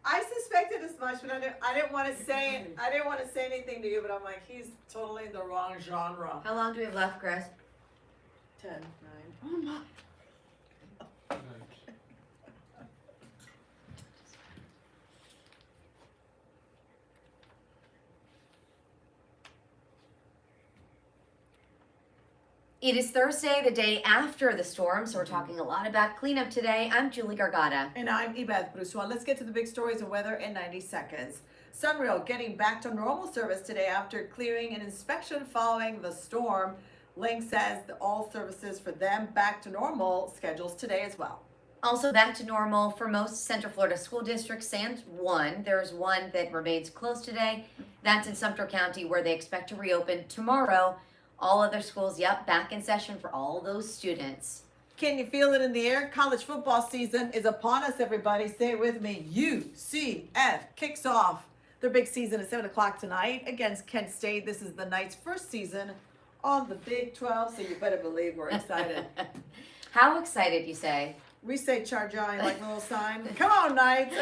I suspected as much, but I didn't want to say anything to you, but I'm like, he's totally in the wrong genre. How long do we have left, Chris? 10, 9. Oh my. It is Thursday, the day after the storm, so we're talking a lot about cleanup today. I'm Julie Gargata. And I'm Ibeth Brusois. Let's get to the big stories of weather in 90 seconds. Sunreal getting back to normal service today after clearing an inspection following the storm. Link says that all services for them back to normal schedules today as well. Also back to normal for most Central Florida school districts, sans one. There's one that remains closed today. That's in Sumter County, where they expect to reopen tomorrow. All other schools, yep, back in session for all those students. Can you feel it in the air? College football season is upon us, everybody. Say it with me. UCF kicks off their big season at 7 o'clock tonight against Kent State. This is the Knights' first season on the Big 12, so you better believe we're excited. How excited, you say? We say Charjai like a little sign. Come on, Knights.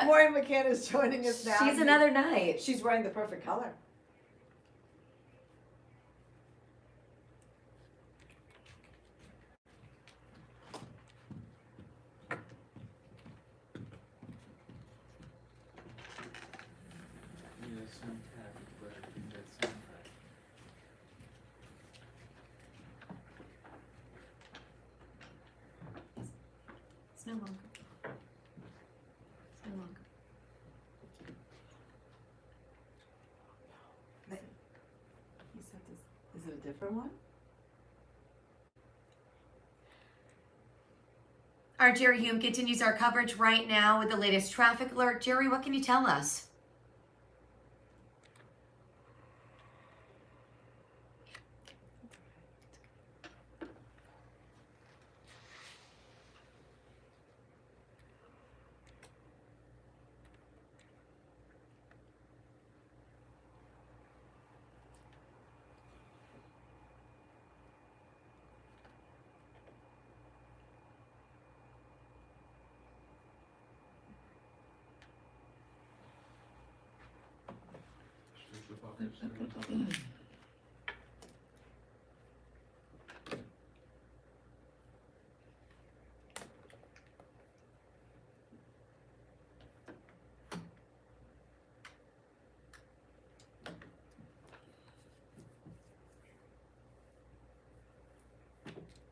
Maureen McCann is joining us now. She's another night. She's wearing the perfect color. It's no longer. It's no longer. He said this. Is it a different one? Our Jerry Hume continues our coverage right now with the latest traffic alert. Jerry, what can you tell us?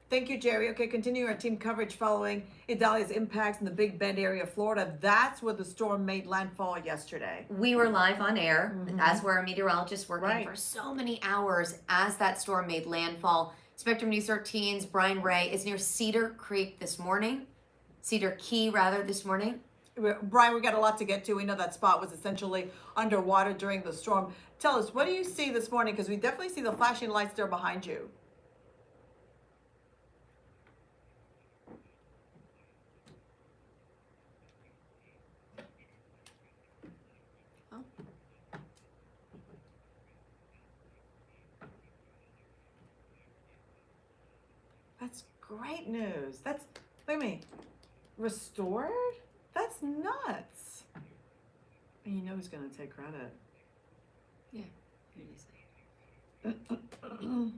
Thank you, Jerry. Okay, continuing our team coverage following Idalia's impacts in the Big Bend area of Florida. That's where the storm made landfall yesterday. We were live on air, Mhm. as were our meteorologists working Right. for so many hours as that storm made landfall. Spectrum News 13's Brian Ray is near Cedar Creek this morning. Cedar Key, rather, this morning. Brian, we got a lot to get to. We know that spot was essentially underwater during the storm. Tell us, what do you see this morning? Because we definitely see the flashing lights there behind you. That's great news. That's, look at me, restored? That's nuts. And you know who's gonna take credit. Hmm.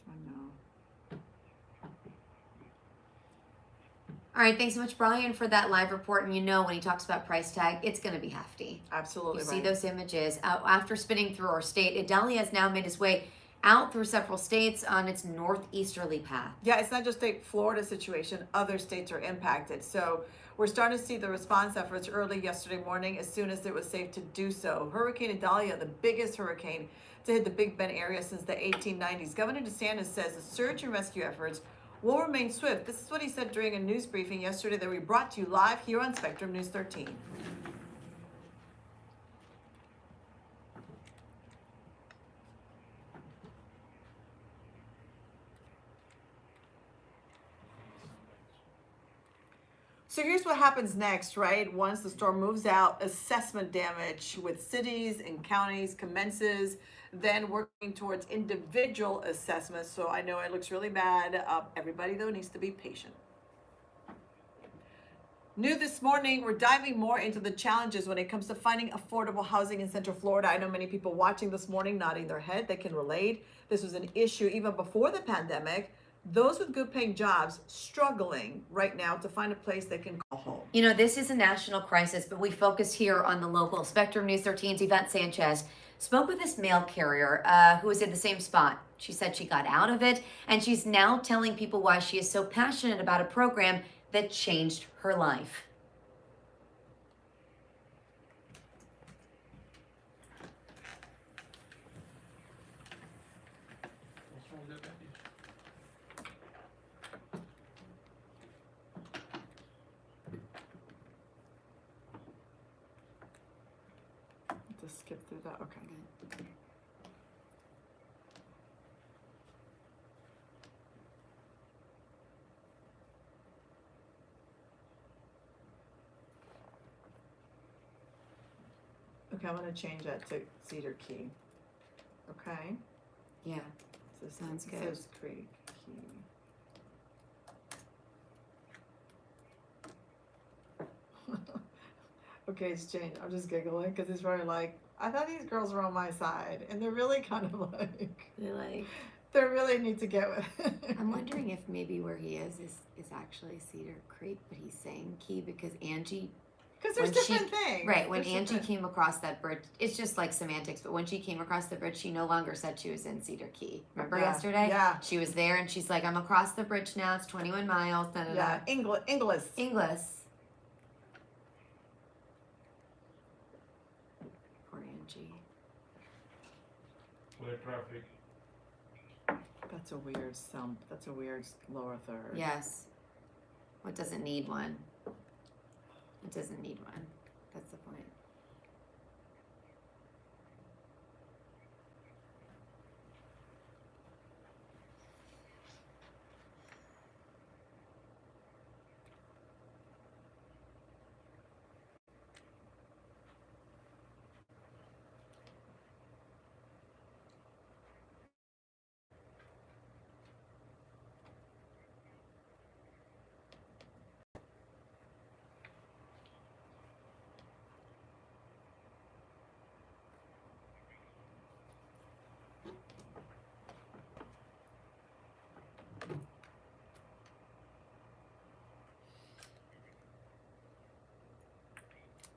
I know. All right, thanks so much, Brian, for that live report. And you know, when he talks about price tag, it's going to be hefty. Absolutely You right. see those images. After spinning through our state, Idalia has now made its way out through several states on its northeasterly path. Yeah, it's not just a Florida situation. Other states are impacted. So we're starting to see the response efforts early yesterday morning as soon as it was safe to do so. Hurricane Idalia, the biggest hurricane to hit the Big Bend area since the 1890s. Governor DeSantis says the search and rescue efforts will remain swift. This is what he said during a news briefing yesterday that we brought to you live here on Spectrum News 13. So here's what happens next, right? Once the storm moves out, assessment damage with cities and counties commences, then working towards individual assessments. So I know it looks really bad. Everybody, though, needs to be patient. New this morning, we're diving more into the challenges when it comes to finding affordable housing in Central Florida. I know many people watching this morning nodding their head. They can relate. This was an issue even before the pandemic. Those with good paying jobs struggling right now to find a place they can call home. You know, this is a national crisis, but we focus here on the local. Spectrum News 13's Yvette Sanchez spoke with this mail carrier who was in the same spot. She said she got out of it, and she's now telling people why she is so passionate about a program that changed her life. What's wrong with that? Just skip through that. Okay. Okay, I'm gonna change that to Cedar Key. Okay. Yeah. So Sounds it good. says Creek Key. Okay, it's changed. I'm just giggling because it's very like, I thought these girls were on my side, and they're really kind of like, They're like, they really need to get with it. I'm wondering if maybe where he is actually Cedar Creek, but he's saying Key because Angie, Because there's when she- different things. right, when There's Angie different- came across that bridge, it's just like semantics, but when she came across the bridge, she no longer said she was in Cedar Key. Remember Yeah, yesterday? yeah. She was there and she's like, I'm across the bridge now, it's 21 miles, da da da. Yeah, English. Inglis. Poor Angie. Clear traffic. That's a weird That's a weird lower third. Yes. What doesn't need one? It doesn't need one. That's the point.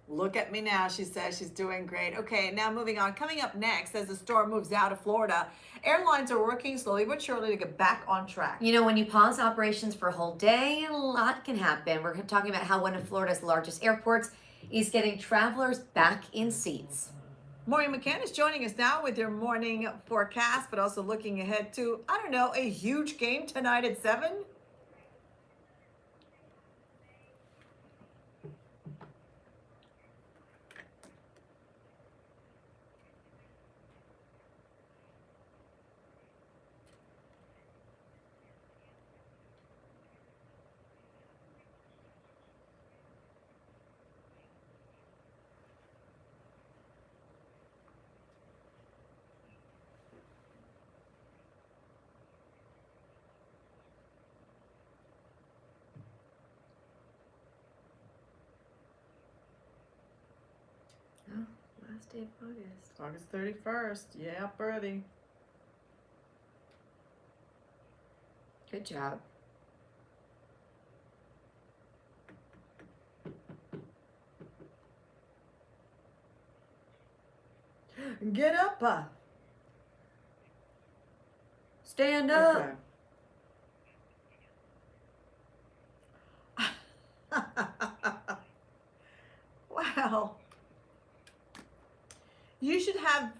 Look at me now, she says she's doing great. Okay, now moving on. Coming up next, as the storm moves out of Florida, airlines are working slowly but surely to get back on track. You know, when you pause operations for a whole day, a lot can happen. We're talking about how one of Florida's largest airports is getting travelers back in seats. Maureen McCann is joining us now with your morning forecast, but also looking ahead to, I don't know, a huge game tonight at 7. Last day of August. August 31st. Yeah, birdie. Good job. Get up. Stand up. Okay. Wow. You should have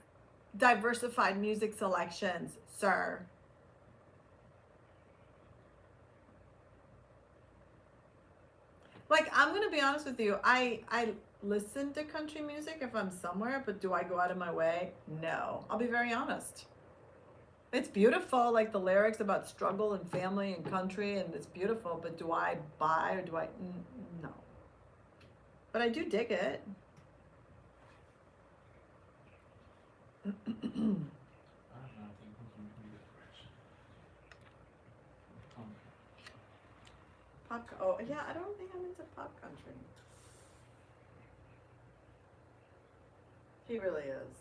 diversified music selections, sir. Like, I'm gonna be honest with you. I listen to country music if I'm somewhere, but do I go out of my way? No. I'll be very honest. It's beautiful, like the lyrics about struggle and family and country, and it's beautiful, but do I buy or do I? No. But I do dig it. Pop, oh, yeah, I don't think I'm into pop country. He really is.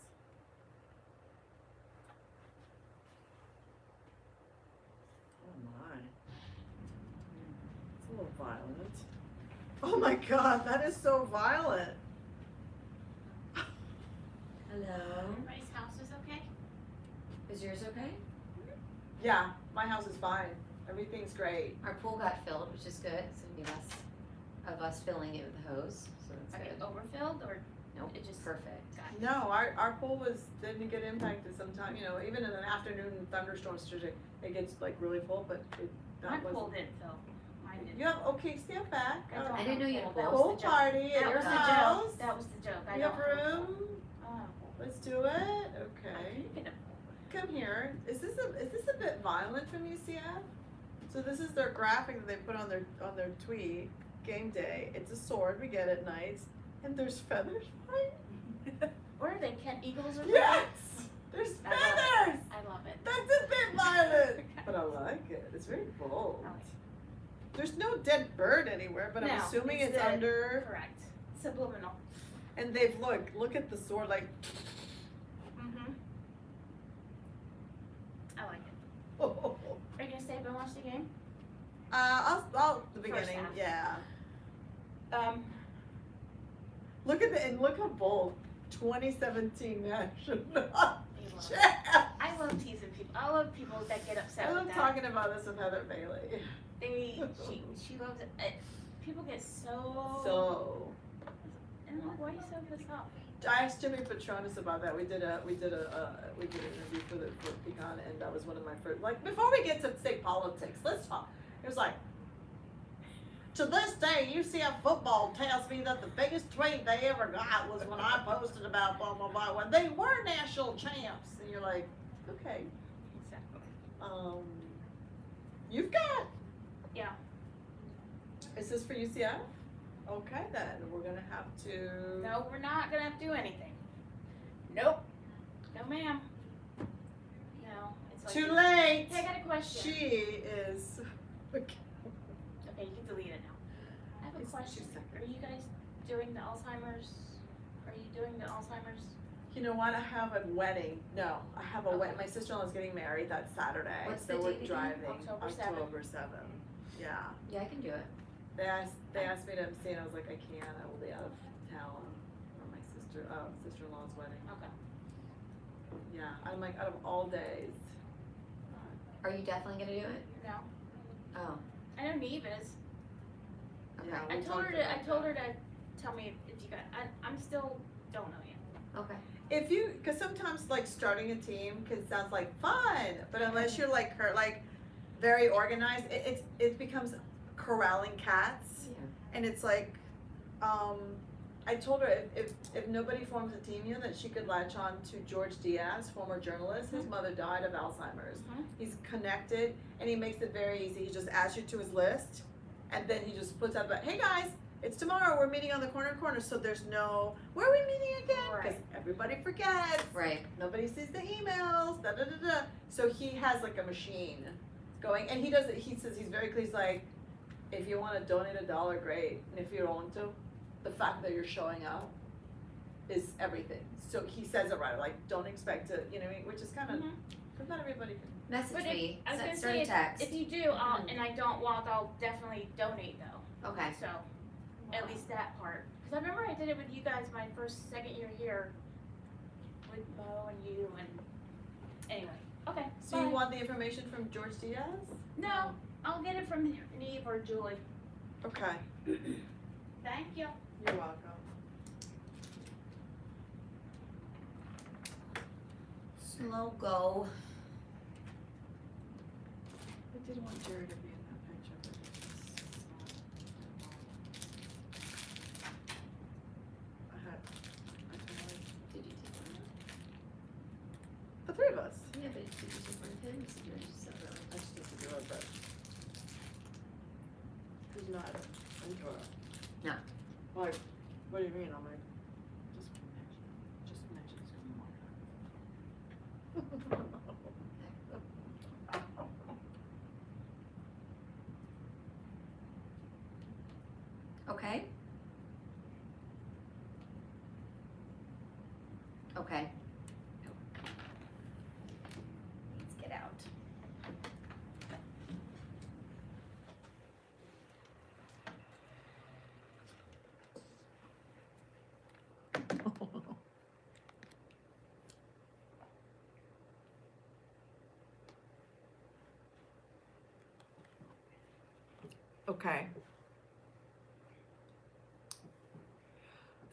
Oh my. It's a little violent. Oh my god, that is so violent. Hello. Everybody's house is okay? Is yours okay? Yeah, my house is fine. Everything's great. Our pool got filled, which is good. It's gonna be less of us filling it with the hose, so that's Are good. they overfilled or Nope, it just perfect. got? No, our pool didn't get impacted sometime, you know, even in an afternoon thunderstorm situation, it gets like really full, but My that pool wasn't. didn't fill. Mine didn't. You have, okay, stand back. I don't I didn't know you had a That pool. was the Pool joke. party at That your was the house. joke. That was the joke. I You don't have have a pool. room? Oh, Let's do it, I okay. could get a pool. Come here. Is this a bit violent from UCF? So this is their graphic that they put on their tweet. Game day. It's a sword we get at nights, and there's feathers flying. Or are they Kent Eagles or Yes, there's I love feathers. I love it. That's a bit violent, but I like it. It's very bold. I like it. There's no dead bird anywhere, but I'm No, assuming it's it's dead. under. Correct. Subliminal. And they've look at the sword like. Mm-hmm. I like it. Oh. Are you gonna stay up and watch the game? I'll the First beginning, half. yeah. They Look how bold. 2017 national. love it. Champ. I love teasing people. I love people that get upset I with love that. talking about this with Heather Bailey. She loves it. People get So and I'm like, why are you so pissed off? I asked Jimmy Petronis about that. We did an interview for Pecan, and that was one of my first. Like before we get to state politics, let's talk. It was like, to this day, UCF football tells me that the biggest tweet they ever got was when I posted about blah blah blah when they were national champs, and you're like, okay, Exactly. you've got. Yeah. Is this for UCF? Okay, then we're gonna have to. No, we're not gonna have to do anything. Nope. No, ma'am. No. It's like Too late. Hey, I got a question. She is. Okay, you can delete it now. I have a It's question. 2 seconds. Are you guys doing the Alzheimer's? Are you doing the Alzheimer's? You know what? I have a wedding. No, I have a Okay. wedding. My sister-in-law is getting married that Saturday. What's so the we're date again? driving October 7th. October 7th. Yeah. Yeah, I can do it. They asked me to MC, and I was like, I can't. I will be out of town. sister-in-law's wedding. Okay. Yeah, I'm like, out of all days. Are you definitely gonna do it? No, Oh, I know Neve is. okay, Yeah, I we told her talked to. I about told that. her to tell me if you got. I'm still don't know yet. okay. If you, cause sometimes like starting a team can sound like fun, but unless you're like her, like very organized, it becomes corralling cats. Yeah. And it's like, I told her if nobody forms a team, that she could latch on to George Diaz, former journalist. His mother died of Alzheimer's. Mhm. He's connected, and he makes it very easy. He just adds you to his list, and then he just puts out about, hey guys, it's tomorrow. We're meeting on the corner. So there's no, where are we meeting again? Because Right. everybody forgets. Right. Nobody sees the emails. Da da da da. So he has like a machine going, and he does it. He says he's very clear. He's like, if you want to donate $1, great. And if you don't want to, the fact that you're showing up is everything. So he says it right, like don't expect to, you know, what I mean? Which is kind of, Mhm. because not everybody can. Message But me, I was gonna start say a text. if you do, and I don't walk, I'll definitely donate though. Okay, So, at least that part. Because I remember I did it with you guys my second year here with Bo and you and anyway. Okay. So you bye. want the information from George Diaz? No, I'll get it from Neve or Julie. Okay. Thank you. You're welcome. slow go. I did want Jerry to be in that picture, but Did you take one? the three of us. Yeah, but did you take one of him? You said you were just separate. I just need to do it, but he's not into it. No. Like, what do you mean? I'm like, just mention it's gonna work. Okay. Okay. Let's get out. Okay.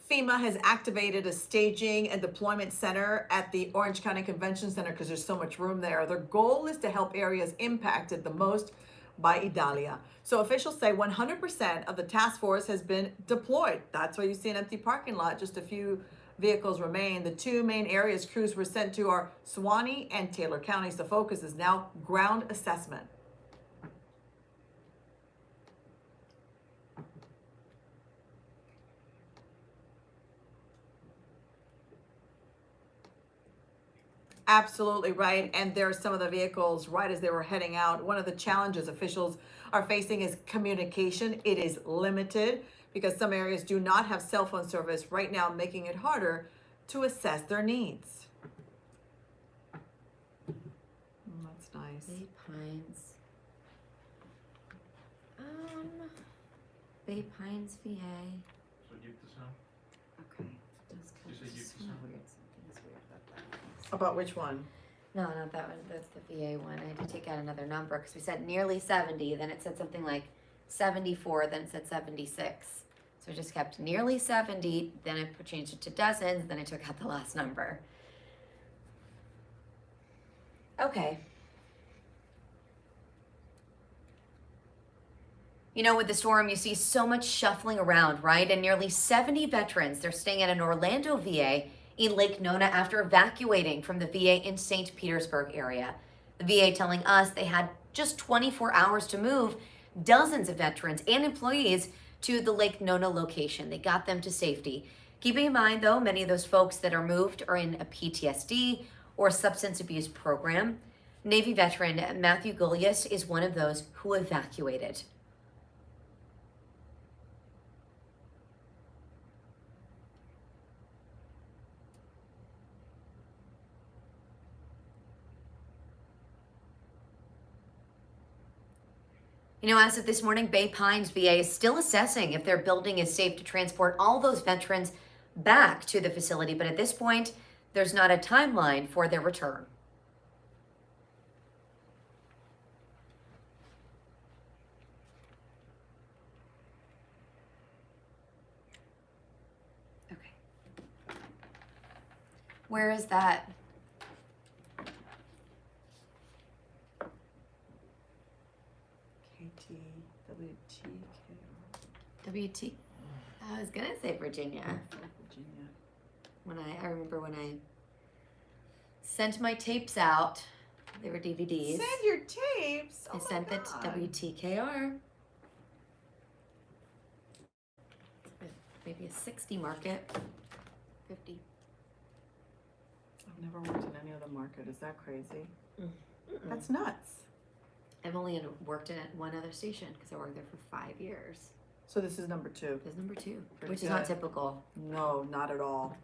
FEMA has activated a staging and deployment center at the Orange County Convention Center because there's so much room there. Their goal is to help areas impacted the most by Idalia. So officials say 100% of the task force has been deployed. That's why you see an empty parking lot. Just a few vehicles remain. The two main areas crews were sent to are Suwannee and Taylor counties. The focus is now ground assessment. Absolutely right. And there are some of the vehicles right as they were heading out. One of the challenges officials are facing is communication. It is limited because some areas do not have cell phone service right now, making it harder to assess their needs. That's nice. Bay Pines. Bay Pines, VA. So give this now. Okay. That's You said you just decide. weird. Something's weird about that. About which one? No, not that one. The VA one. I had to take out another number because we said nearly 70. Then it said something like 74. Then it said 76. So I just kept nearly 70. Then I changed it to dozens. Then I took out the last number. Okay. You know, with the storm, you see so much shuffling around, right? And nearly 70 veterans, they're staying at an Orlando VA in Lake Nona after evacuating from the VA in St. Petersburg area. The VA telling us they had just 24 hours to move dozens of veterans and employees to the Lake Nona location. They got them to safety. Keeping in mind, though, many of those folks that are moved are in a PTSD or substance abuse program. Navy veteran Matthew Gullius is one of those who evacuated. You know, as of this morning, Bay Pines VA is still assessing if their building is safe to transport all those veterans back to the facility, but at this point, there's not a timeline for their return. Okay. Where is that? WT. I was gonna say Virginia. Virginia. I remember when I sent my tapes out, they were DVDs. Send your tapes. I sent it to WTKR. Maybe a 60 market. 50. I've never worked in any other market. Is that crazy? Mm-mm. That's nuts. I've only worked in at one other station because I worked there for 5 years. So this is number 2. This is number 2, Pretty which is not good. typical. No, not at all.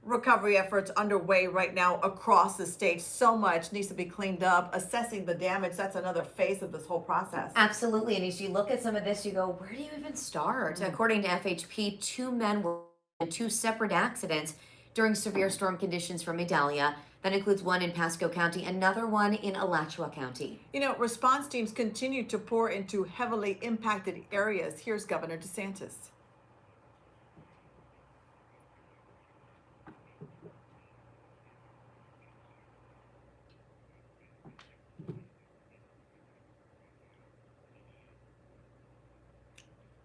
Recovery efforts underway right now across the state. So much needs to be cleaned up. Assessing the damage, that's another phase of this whole process. Absolutely, and as you look at some of this, you go, where do you even start? According to FHP, 2 men were in 2 separate accidents during severe storm conditions from Idalia. That includes one in Pasco County, another one in Alachua County. You know, response teams continue to pour into heavily impacted areas. Here's Governor DeSantis.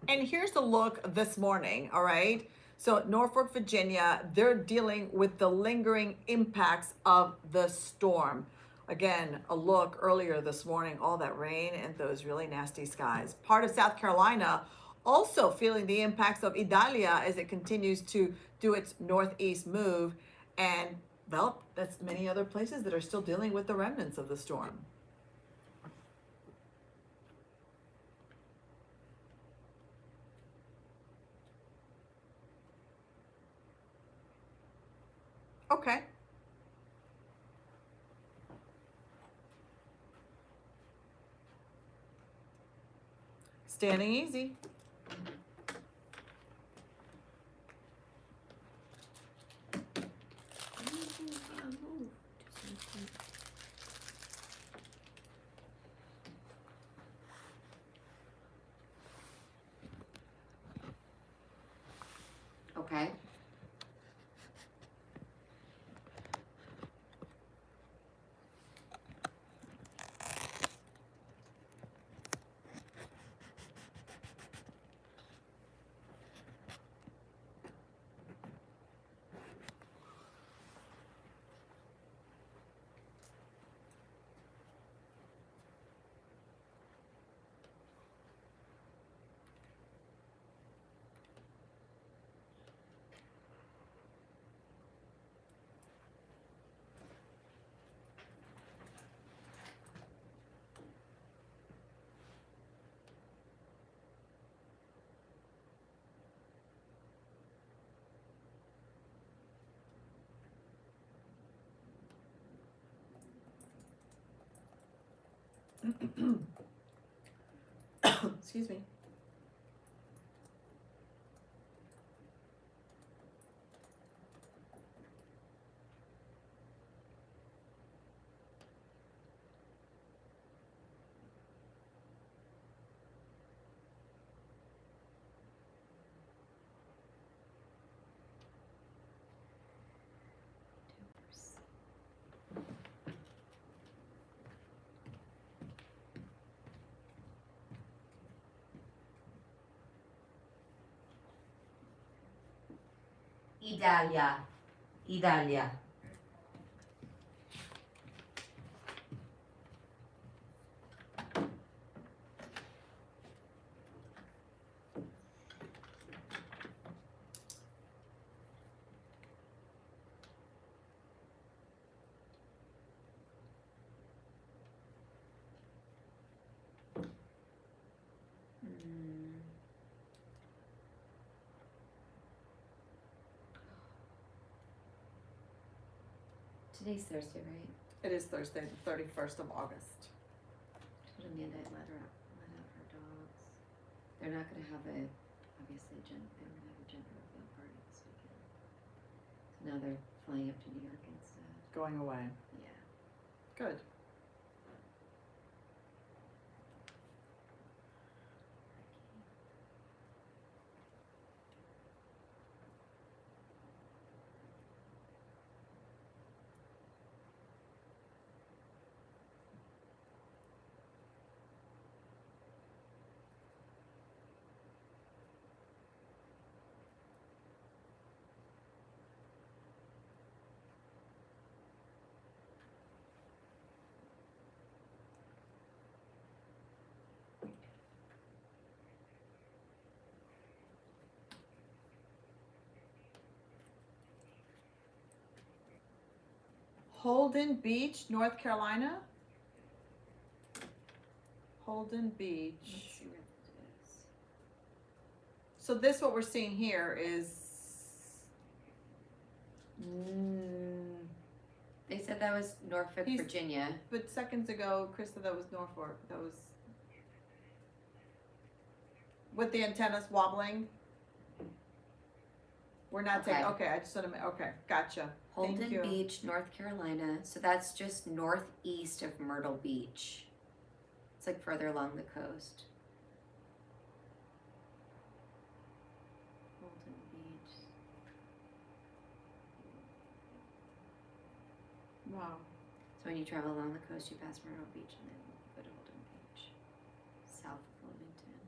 And here's the look this morning, all right? So Norfolk, Virginia, they're dealing with the lingering impacts of the storm. Again, a look earlier this morning, all that rain and those really nasty skies. Part of South Carolina also feeling the impacts of Idalia as it continues to do its northeast move. And, well, that's many other places that are still dealing with the remnants of the storm. Okay. Standing easy. Okay. Excuse me. Idalia. Idalia. Today's Thursday, right? It is Thursday, the 31st of August. Told Amanda I'd let out her dogs. They're not gonna have a, obviously, they were gonna have a gender reveal party this weekend. So now they're flying up to New York instead. Going away. Yeah. Good. Holden Beach, North Carolina. Holden Let's Beach. see where it is. So this, what we're seeing here is, They said that was Norfolk, He's- Virginia. but seconds ago, Chris said that was Norfolk. That was with the antennas wobbling. We're not taking. Okay. Okay, I just want to. Okay, gotcha. Thank Holden you. Beach, North Carolina. So that's just northeast of Myrtle Beach. It's like further along the coast. Holden Beach. Wow. So when you travel along the coast, you pass Myrtle Beach and then go to Holden Beach, south of Wilmington.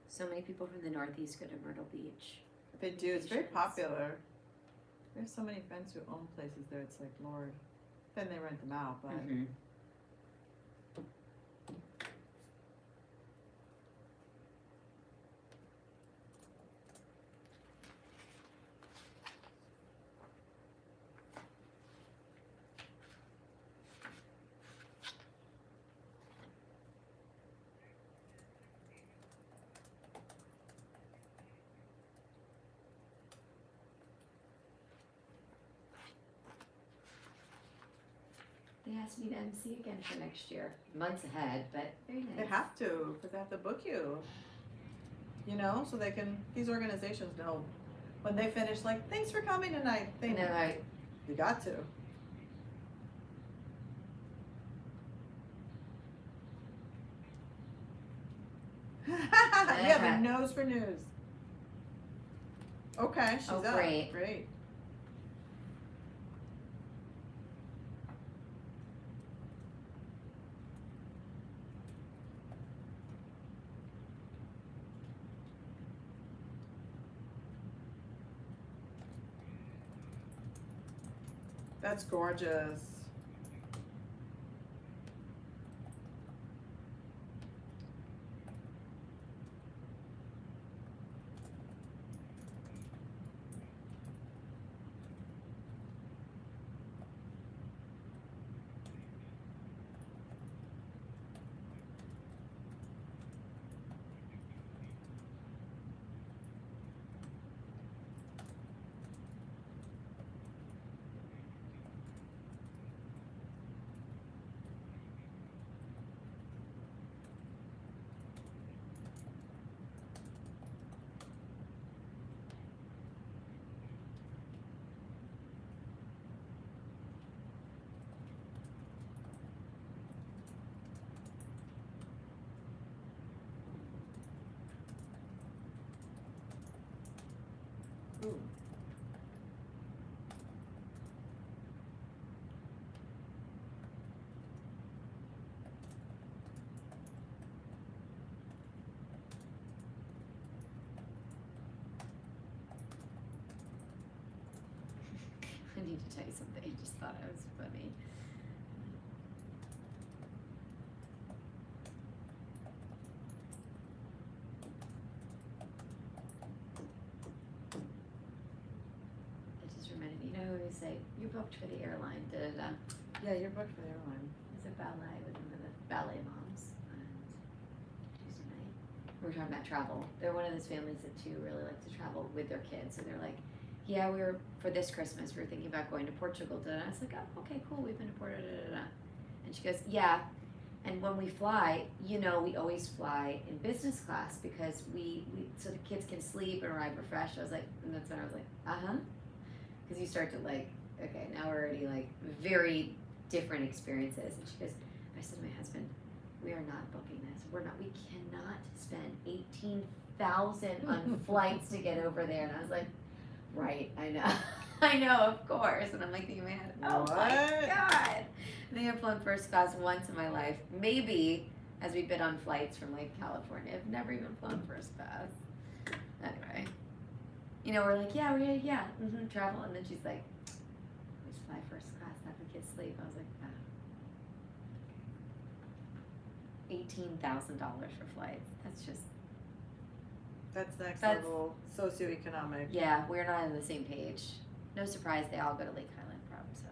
So many people from the Northeast go to Myrtle Beach. They do. It's very Vacations. popular. There's so many friends who own places there. It's like, Lord. Then they rent them out, but Mm-hmm. They asked me to MC again for next year. Months ahead, but very nice. they have to, because they have to book you. You know, so they can. These organizations know when they finish. Like, thanks for coming tonight. They And they're like, You got to. You have a nose for news. Okay, she's Oh, up. great. Great. That's gorgeous. Ooh. I need to tell you something. I just thought it was funny. It just reminded me, you know, we say, you're booked for the airline, da da da. Yeah, you're booked for the airline. It's a ballet with one of the ballet moms on Tuesday night. We were talking about travel. They're one of those families that too really like to travel with their kids. So they're like, yeah, for this Christmas, we were thinking about going to Portugal. And I was like, oh, okay, cool, we've been to Portugal, And she goes, yeah. And when we fly, we always fly in business class because we so the kids can sleep and arrive refreshed. I was like, and that's when I was like, uh-huh. Because you start to like, okay, now we're already like very different experiences. And she goes, I said to my husband, we are not booking this. We cannot spend 18,000 on flights to get over there. And I was like, right, I know. I know, of course. And I'm like thinking, man, oh my What? God. I think I've flown first class once in my life. Maybe as we've been on flights from like California. I've never even flown first class. Anyway. We're like, yeah, travel. And then she's like, we just fly first class, let the kids sleep. I was like, $18,000 for flights. That's next That's- level socioeconomic. Yeah, we're not on the same page. No surprise, they all go to Lake Highland Prom, so.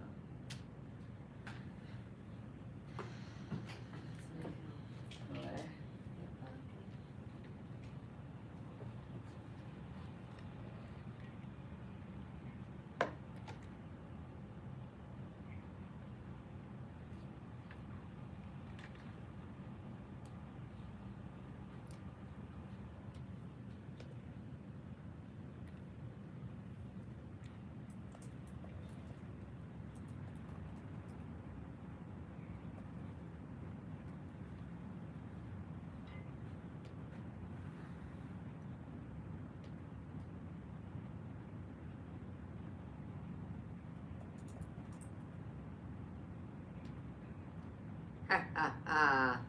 Ha ha ha.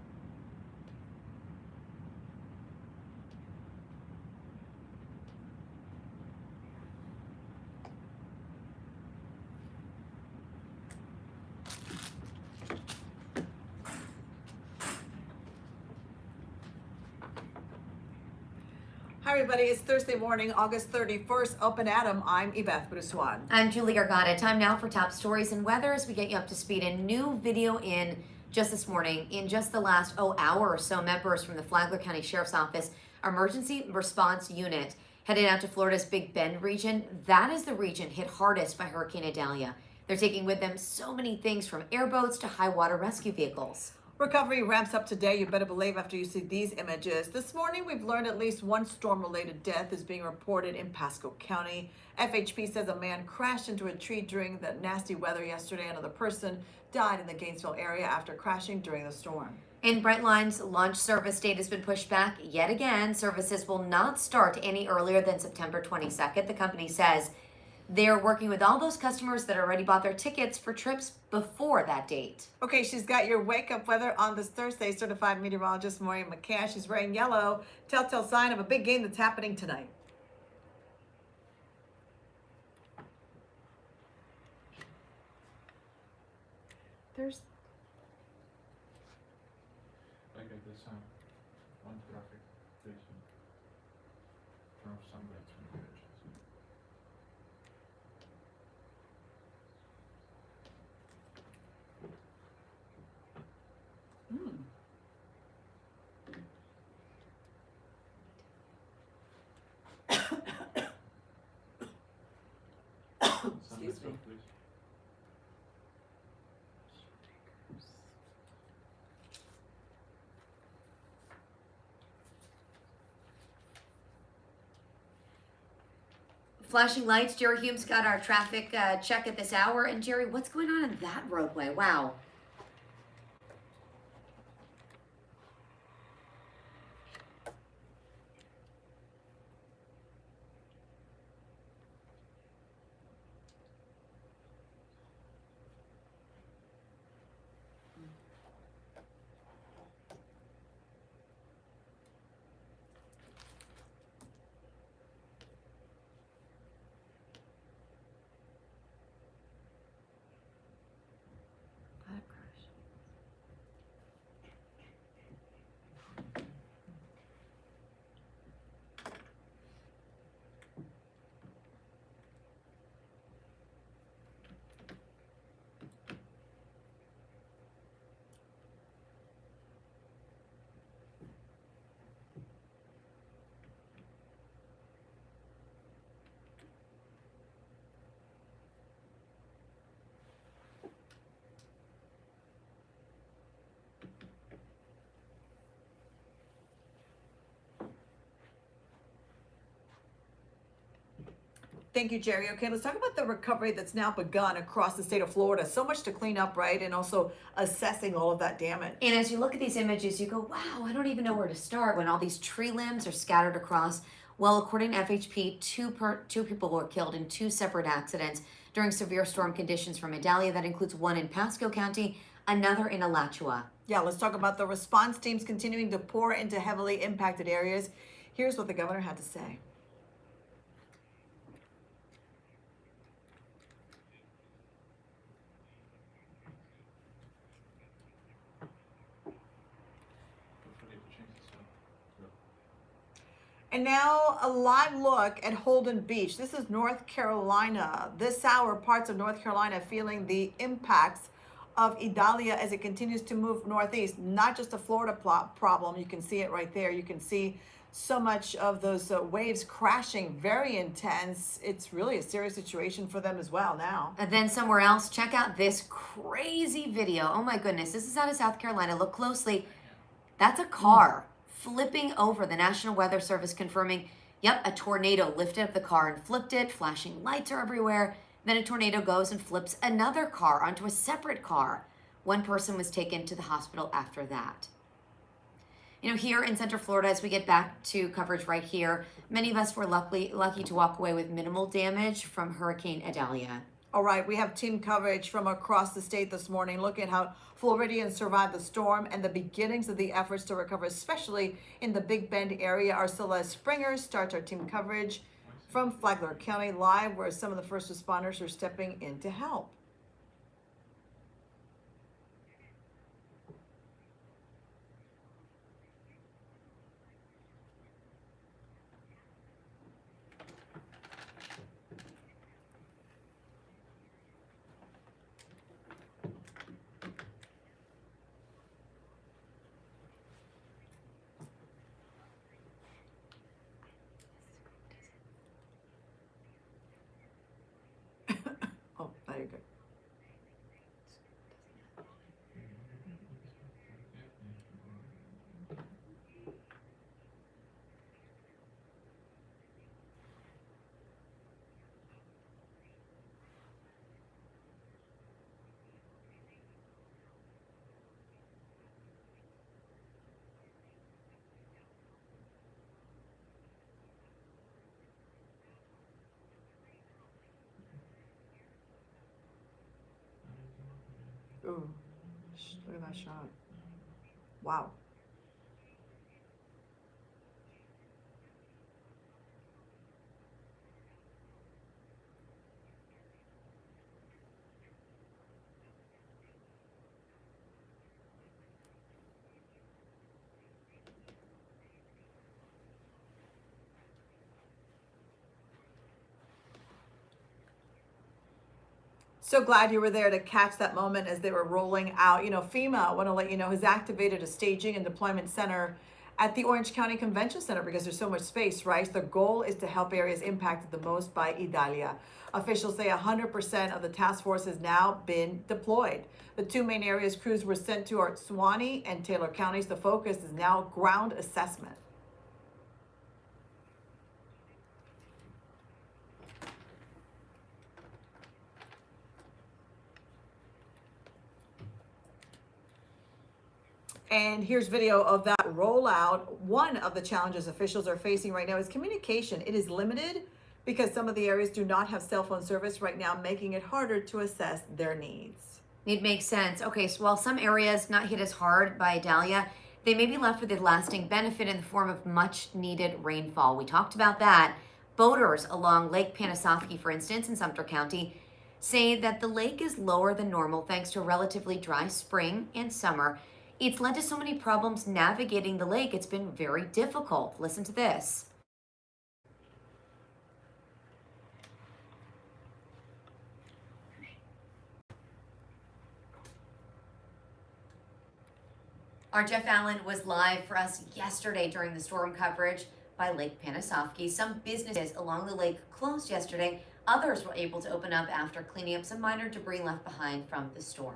Hi everybody, it's Thursday morning, August 31st. Up and Adam, I'm Ibeth Buduswan. I'm Julie Gargata. Time now for top stories and weather as we get you up to speed. A new video in just this morning. In just the last hour or so, members from the Flagler County Sheriff's Office Emergency Response Unit headed out to Florida's Big Bend region. That is the region hit hardest by Hurricane Idalia. They're taking with them so many things from airboats to high water rescue vehicles. Recovery ramps up today, you better believe, after you see these images. This morning, we've learned at least one storm-related death is being reported in Pasco County. FHP says a man crashed into a tree during the nasty weather yesterday. Another person died in the Gainesville area after crashing during the storm. And Brightline's launch service date has been pushed back yet again. Services will not start any earlier than September 22nd. The company says they're working with all those customers that already bought their tickets for trips before that date. Okay, she's got your wake-up weather on this Thursday. Certified meteorologist Maureen McCann. She's wearing yellow, telltale sign of a big game that's happening tonight. There's I got this on traffic station from somewhere from the edges. Excuse me. Please. Flashing lights, Jerry Hume's got our traffic check at this hour. And Jerry, what's going on in that roadway? Wow. Thank you, Jerry. Okay, let's talk about the recovery that's now begun across the state of Florida. So much to clean up, right? And also assessing all of that damage. And as you look at these images, you go, wow, I don't even know where to start when all these tree limbs are scattered across. Well, according to FHP, two people were killed in two separate accidents during severe storm conditions from Idalia. That includes one in Pasco County, another in Alachua. Yeah, let's talk about the response teams continuing to pour into heavily impacted areas. Here's what the governor had to say. And now a live look at Holden Beach. This is North Carolina. This hour, parts of North Carolina feeling the impacts of Idalia as it continues to move northeast. Not just a Florida problem. You can see it right there. You can see so much of those waves crashing, very intense. It's really a serious situation for them as well now. And then somewhere else, check out this crazy video. Oh my goodness, this is out of South Carolina. Look closely. That's a car flipping over. The National Weather Service confirming, yep, a tornado lifted up the car and flipped it. Flashing lights are everywhere. Then a tornado goes and flips another car onto a separate car. One person was taken to the hospital after that. You know, here in Central Florida, as we get back to coverage right here, many of us were lucky to walk away with minimal damage from Hurricane Idalia. All right, we have team coverage from across the state this morning. Look at how Floridians survived the storm and the beginnings of the efforts to recover, especially in the Big Bend area. Our Celeste Springer starts our team coverage from Flagler County live, where some of the first responders are stepping in to help. Oh, now you're good. Ooh, look at that shot. Wow. So glad you were there to catch that moment as they were rolling out. You know, FEMA, I want to let you know, has activated a staging and deployment center at the Orange County Convention Center because there's so much space, right? The goal is to help areas impacted the most by Idalia. Officials say 100% of the task force has now been deployed. The two main areas crews were sent to are Suwannee and Taylor counties. The focus is now ground assessment. And here's video of that rollout. One of the challenges officials are facing right now is communication. It is limited because some of the areas do not have cell phone service right now, making it harder to assess their needs. It makes sense. Okay, so while some areas not hit as hard by Idalia, they may be left with a lasting benefit in the form of much needed rainfall. We talked about that. Boaters along Lake Panasoffkee, for instance, in Sumter County, say that the lake is lower than normal thanks to a relatively dry spring and summer. It's led to so many problems navigating the lake. It's been very difficult. Listen to this. Our Jeff Allen was live for us yesterday during the storm coverage by Lake Panasoffkee. Some businesses along the lake closed yesterday. Others were able to open up after cleaning up some minor debris left behind from the storm.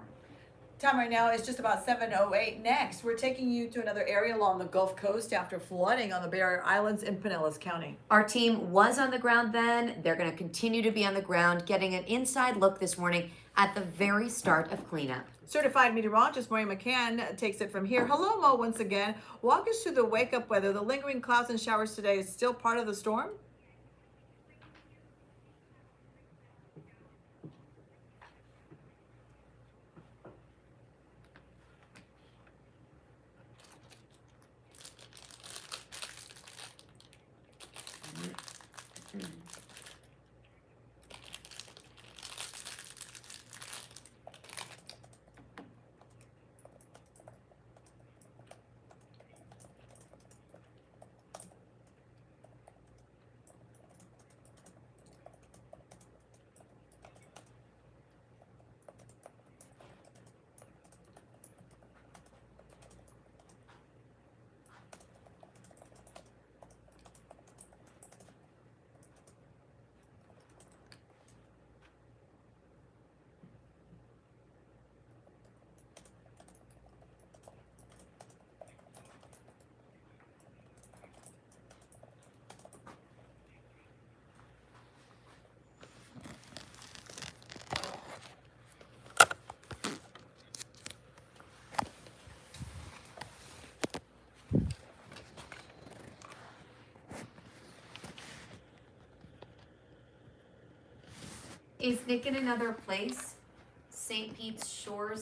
Time right now is just about 7:08. Next, we're taking you to another area along the Gulf Coast after flooding on the Barrier Islands in Pinellas County. Our team was on the ground then. They're going to continue to be on the ground, getting an inside look this morning at the very start of cleanup. Certified meteorologist Maureen McCann takes it from here. Hello, Mo, once again. Walk us through the wake-up weather. The lingering clouds and showers today is still part of the storm? Is Nick in another place? St. Pete's Shore